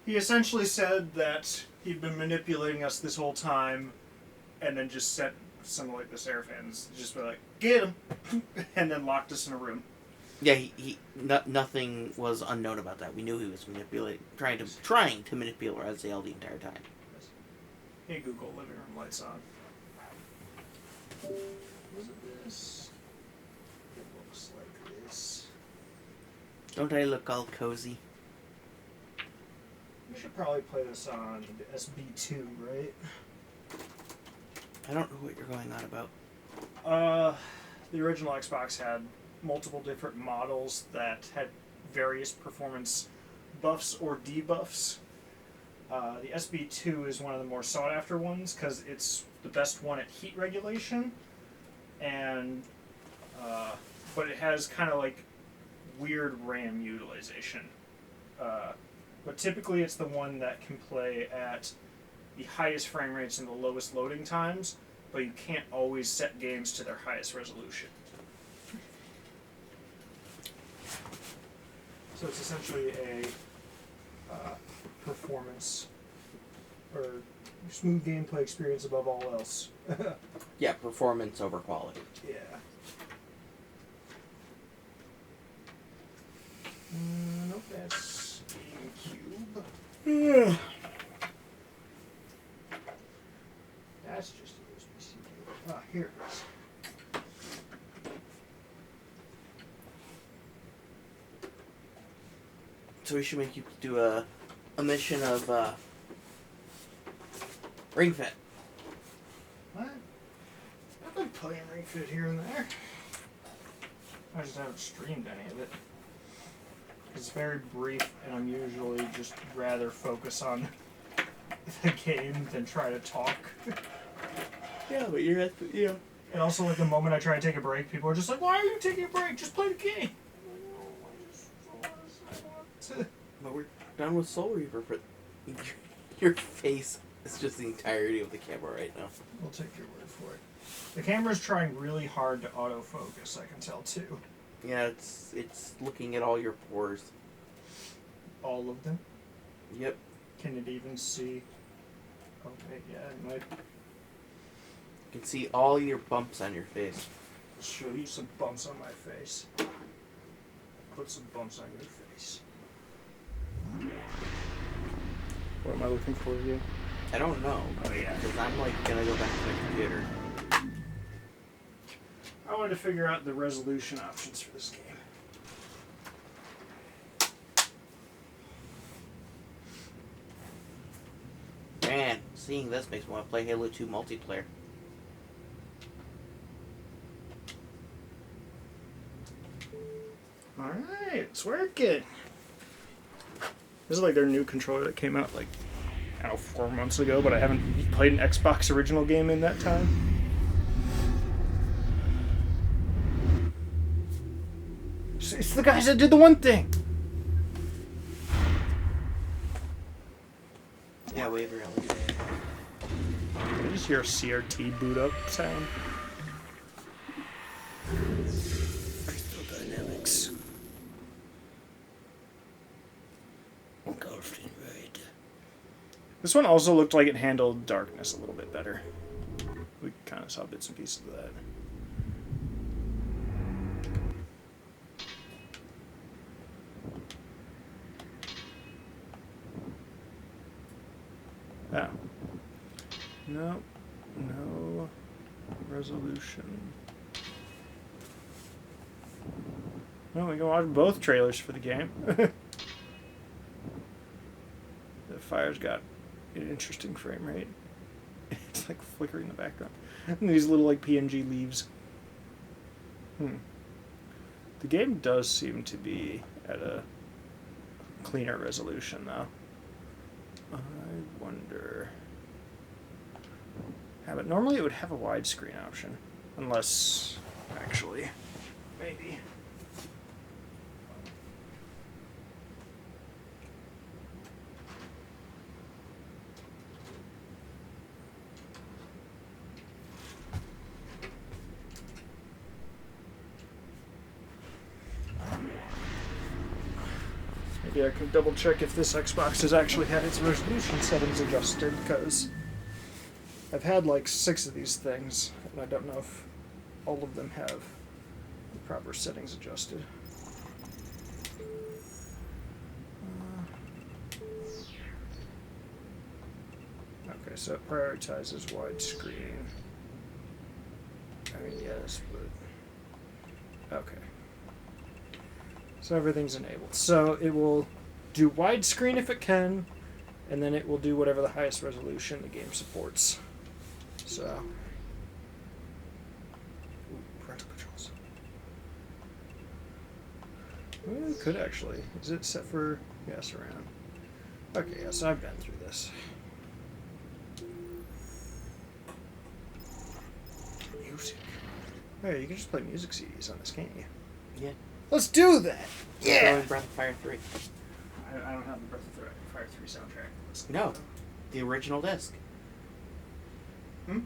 He essentially said that he'd been manipulating us this whole time, and then just sent some like the Seraphans, just be like, get him, and then locked us in a room. Yeah, nothing was unknown about that. We knew he was manipulating, trying to manipulate Raziel the entire time. Hey Google, living room lights on. Was it this? It looks like this. Don't I look all cozy? We should probably play this on the SB2, right? I don't know what you're going on about. The original Xbox had multiple different models that had various performance buffs or debuffs. The SB2 is one of the more sought after ones because it's the best one at heat regulation, and but it has kind of like weird RAM utilization. But typically it's the one that can play at the highest frame rates and the lowest loading times, but you can't always set games to their highest resolution. So it's essentially a performance or smooth gameplay experience above all else. Yeah, performance over quality. Yeah. Nope, that's GameCube. That's just a USB-C cable. Ah, here it is. So we should make you do a mission of Ring Fit. What? I've been playing Ring Fit here and there. I just haven't streamed any of it. It's very brief, and I'm usually just rather focus on the game than try to talk. Yeah, but you're at the, yeah. And also, like, the moment I try to take a break, people are just like, why are you taking a break? Just play the game. But we're done with Soul Reaver, but your face is just the entirety of the camera right now. We'll take your word for it. The camera's trying really hard to autofocus, I can tell, too. Yeah, it's looking at all your pores. All of them? Yep. Can it even see? Okay, yeah, it might. You can see all your bumps on your face. I'll show you some bumps on my face. Put some bumps on your face. What am I looking for again? I don't know. Oh, yeah. Because I'm like gonna go back to my computer. I wanted to figure out the resolution options for this game. Man, seeing this makes me want to play Halo 2 multiplayer. Alright, it's working. This is like their new controller that came out like, I don't know, 4 months ago, but I haven't played an Xbox original game in that time. It's the guys that did the one thing! Yeah, Waver LED. I just hear a CRT boot up sound. Crystal Dynamics. Engulfed in red. This one also looked like it handled darkness a little bit better. We kind of saw bits and pieces of that. Oh. No. No resolution. Well, we can watch both trailers for the game. The fire's got an interesting frame rate. It's like flickering in the background. And these little like PNG leaves. The game does seem to be at a cleaner resolution though. I wonder Yeah, but normally it would have a widescreen option. Unless, actually, maybe. Maybe I can double check if this Xbox has actually had its resolution settings adjusted, because I've had like 6 of these things, and I don't know if all of them have the proper settings adjusted. Okay, so it prioritizes widescreen. I mean, yes, but... Okay. So everything's enabled. So it will do widescreen if it can, and then it will do whatever the highest resolution the game supports. So... Ooh, parental controls. Well, it could actually. Is it set for... Yeah, surround. Okay, yes, I've been through this. Music. Hey, you can just play music CDs on this, can't you? Yeah. Let's do that! Yeah! Breath of Fire 3. I don't have the Breath of Fire 3 soundtrack. Let's No. The original disc. Hmm?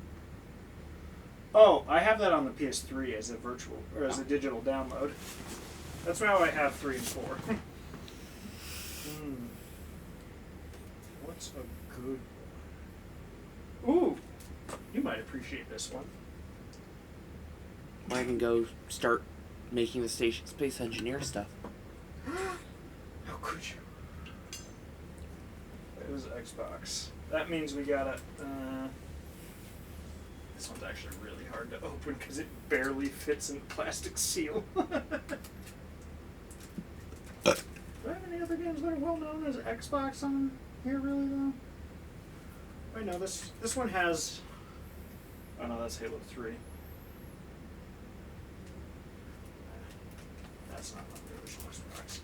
Oh, I have that on the PS3 as a virtual, or as a digital download. That's how I have 3 and 4. What's a good one? Ooh! You might appreciate this one. I can go start making the station space engineer stuff. How could you? It was Xbox. That means we gotta... this one's actually really hard to open because it barely fits in the plastic seal. Do I have any other games that are well known as Xbox on here, really, though? Wait, no, this one has... Oh, no, that's Halo 3. That's not the original Xbox.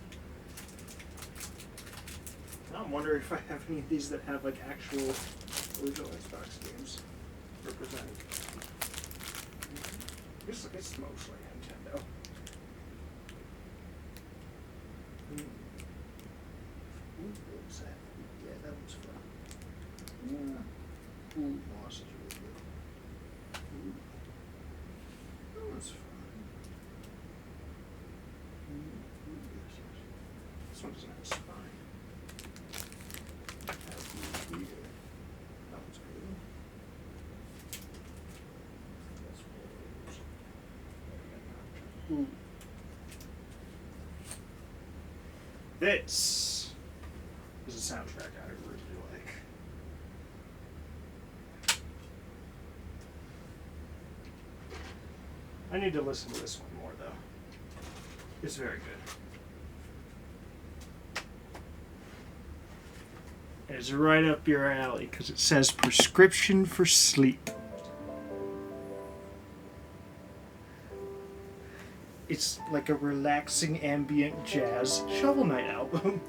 Now I'm wondering if I have any of these that have, like, actual original Xbox games represented. It's mostly Nintendo. Ooh, what was that? Yeah, that was fun. Yeah. Ooh, Moss is really good. Ooh. That was fun. This one doesn't have a spine. That was weird. That one's good. That's Ooh. This is a soundtrack I really like. I need to listen to this one more, though. It's very good. And it's right up your alley, because it says Prescription for Sleep. It's like a relaxing ambient jazz Shovel Knight album.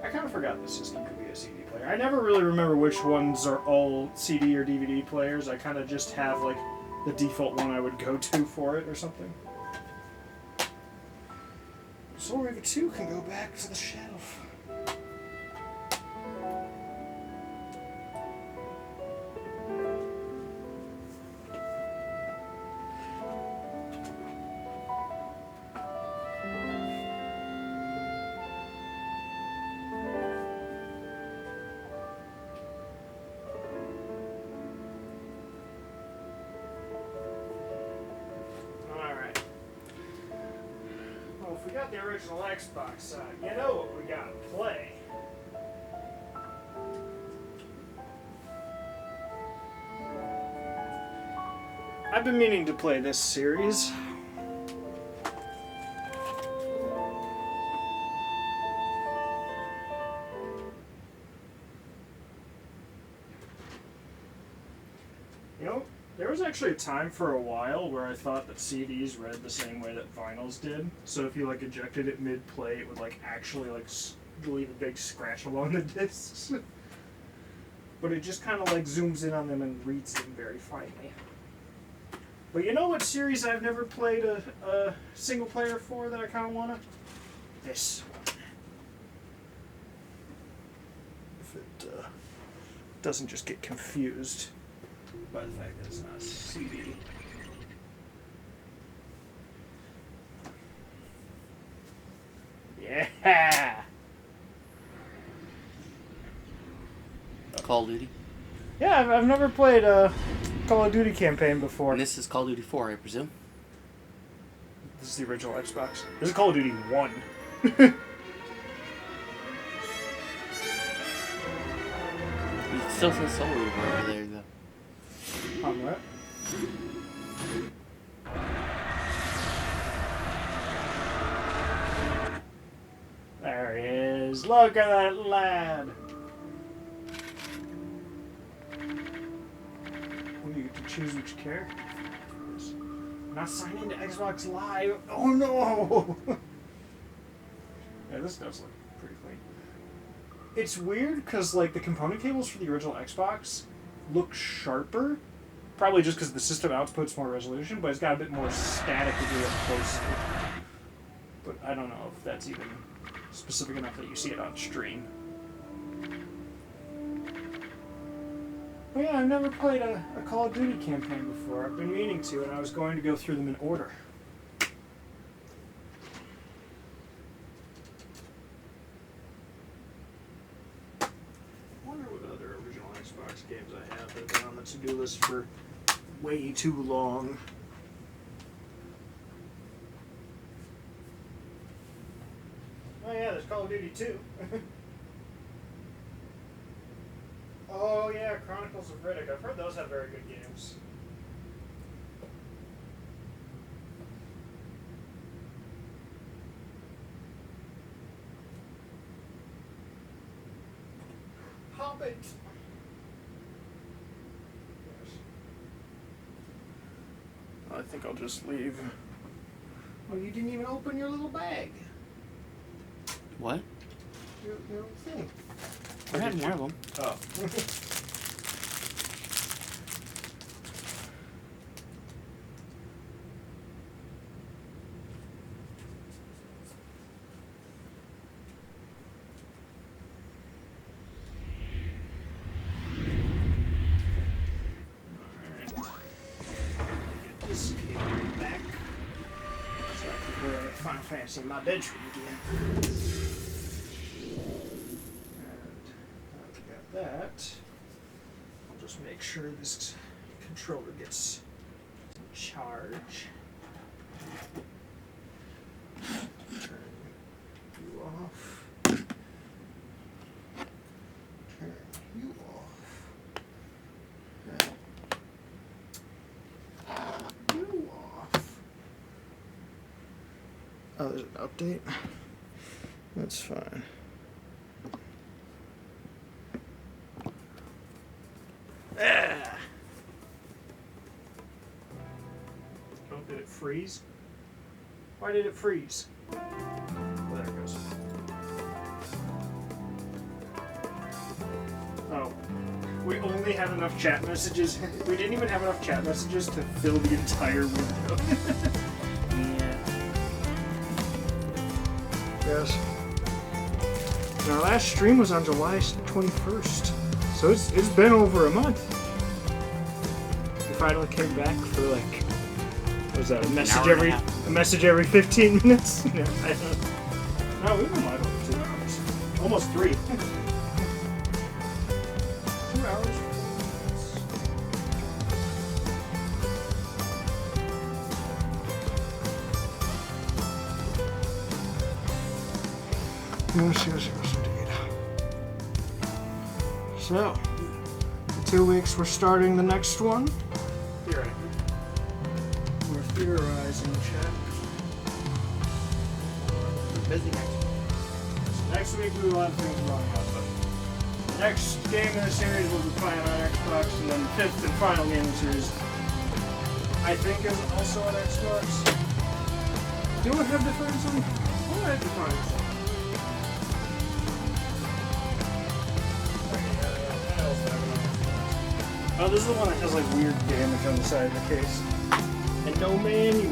I kind of forgot the system could be a CD player. I never really remember which ones are all CD or DVD players. I kind of just have like the default one I would go to for it or something. Soul Reaver 2 can go back to the shelf. If we got the original Xbox side, you know what we gotta play. I've been meaning to play this series. You know, there was actually a time for a while where I thought that CDs read the same way that vinyls did. So if you like ejected it mid-play, it would like actually like leave a big scratch along the discs. But it just kind of like zooms in on them and reads them very finely. But you know what series I've never played a single player for that I kind of want to? This one. If it doesn't just get confused by the fact that it's not a CD. Yeah! Call of Duty. Yeah, I've never played a Call of Duty campaign before. And this is Call of Duty 4, I presume. This is the original Xbox. This is Call of Duty 1. It still says Soul Reaver over there, though. On what? There he is. Look at that lad. Oh, you get to choose which character. Not signed into Xbox Live. Oh no! Yeah, this does look pretty clean. It's weird because like the component cables for the original Xbox look sharper. Probably just because the system outputs more resolution, but it's got a bit more static degree up close. But I don't know if that's even specific enough that you see it on stream. But yeah, I've never played a Call of Duty campaign before. I've been meaning to, and I was going to go through them in order. I wonder what other original Xbox games I have that have been on the to-do list for way too long. Oh yeah, there's Call of Duty 2. Oh yeah, Chronicles of Riddick. I've heard those have very good games. Hobbit! Yes. I think I'll just leave. Oh, you didn't even open your little bag. What? Your little thing. I had one of them. Oh. Get this cable back so I can play Final Fantasy in my bedroom again. That, I'll just make sure this controller gets some charge. Turn you off. Turn you off. You off. Oh, there's an update? That's fine. Oh, did it freeze? Why did it freeze? Oh, there it goes. Oh. We only have enough chat messages. We didn't even have enough chat messages to fill the entire window. Yeah. Yes. And our last stream was on July 21st. So it's been over a month. We finally came back for like, what was that, a message every 15 minutes? Yeah, I don't know. No, we've been live over 2 hours. Almost 3. 2 hours. Yes, indeed. So, in 2 weeks we're starting the next one. Theorizing. We're theorizing, chat. We're busy next week. So next week we will have things running up, but the next game in the series we'll be playing on Xbox, and then the 5th and final game in the series, I think, is also on Xbox. Do I have Defiance on? Oh, I have Defiance on. Oh, this is the one that has like weird damage on the side of the case. And no manual.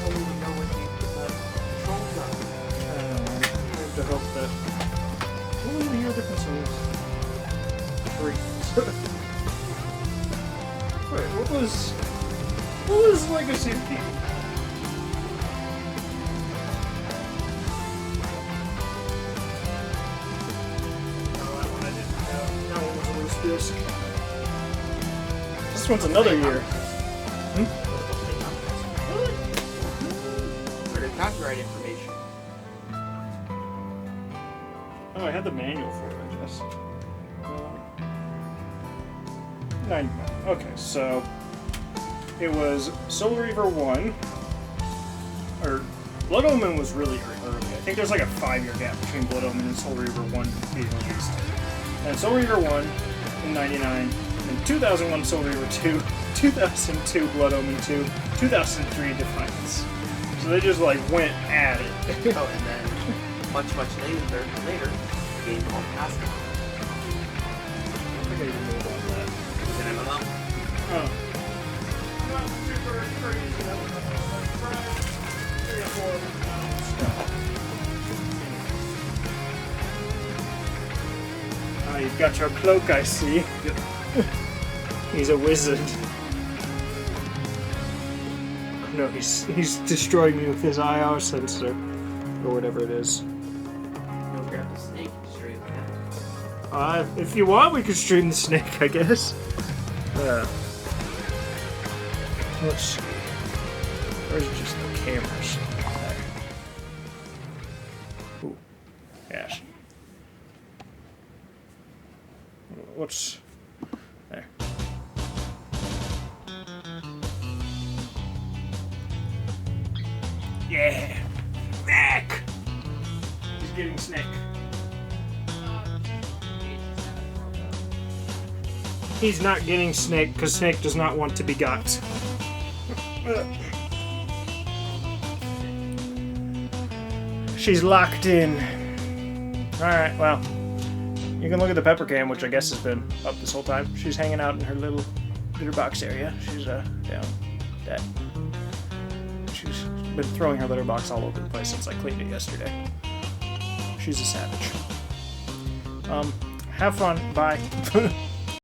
I don't even know what the controls are. I have to hope that. What was the other consoles? 3. Wait, what was Legacy of Kain? Disc. This one's another year. For the copyright information. Oh, I had the manual for it, I guess. 99. Okay, so it was Soul Reaver 1. Or Blood Omen was really early. I think there's like a 5-year gap between Blood Omen and Soul Reaver 1 being released. And Soul Reaver 1 in 99, and 2001 Soul Reaver 2, 2002 Blood Omen 2, 2003 Defiance. So they just like went at it. Oh, and then much later, a game called Pascal. I think I even knew about that. It was an MMO. Oh. Not super crazy. That was like 3 or 4. Oh, you've got your cloak, I see. Yep. He's a wizard. No, he's destroying me with his IR sensor. Or whatever it is. You'll grab the snake straight like that. If you want, we could stream the snake, I guess. Let's see. Where's just the cameras? There. Ooh. Yes. What's... There. Yeah! Back! He's getting snake. He's not getting snake because snake does not want to be got. She's locked in. Alright, well. You can look at the pepper cam, which I guess has been up this whole time. She's hanging out in her little litter box area. She's down dead. She's been throwing her litter box all over the place since I cleaned it yesterday. She's a savage. Have fun. Bye.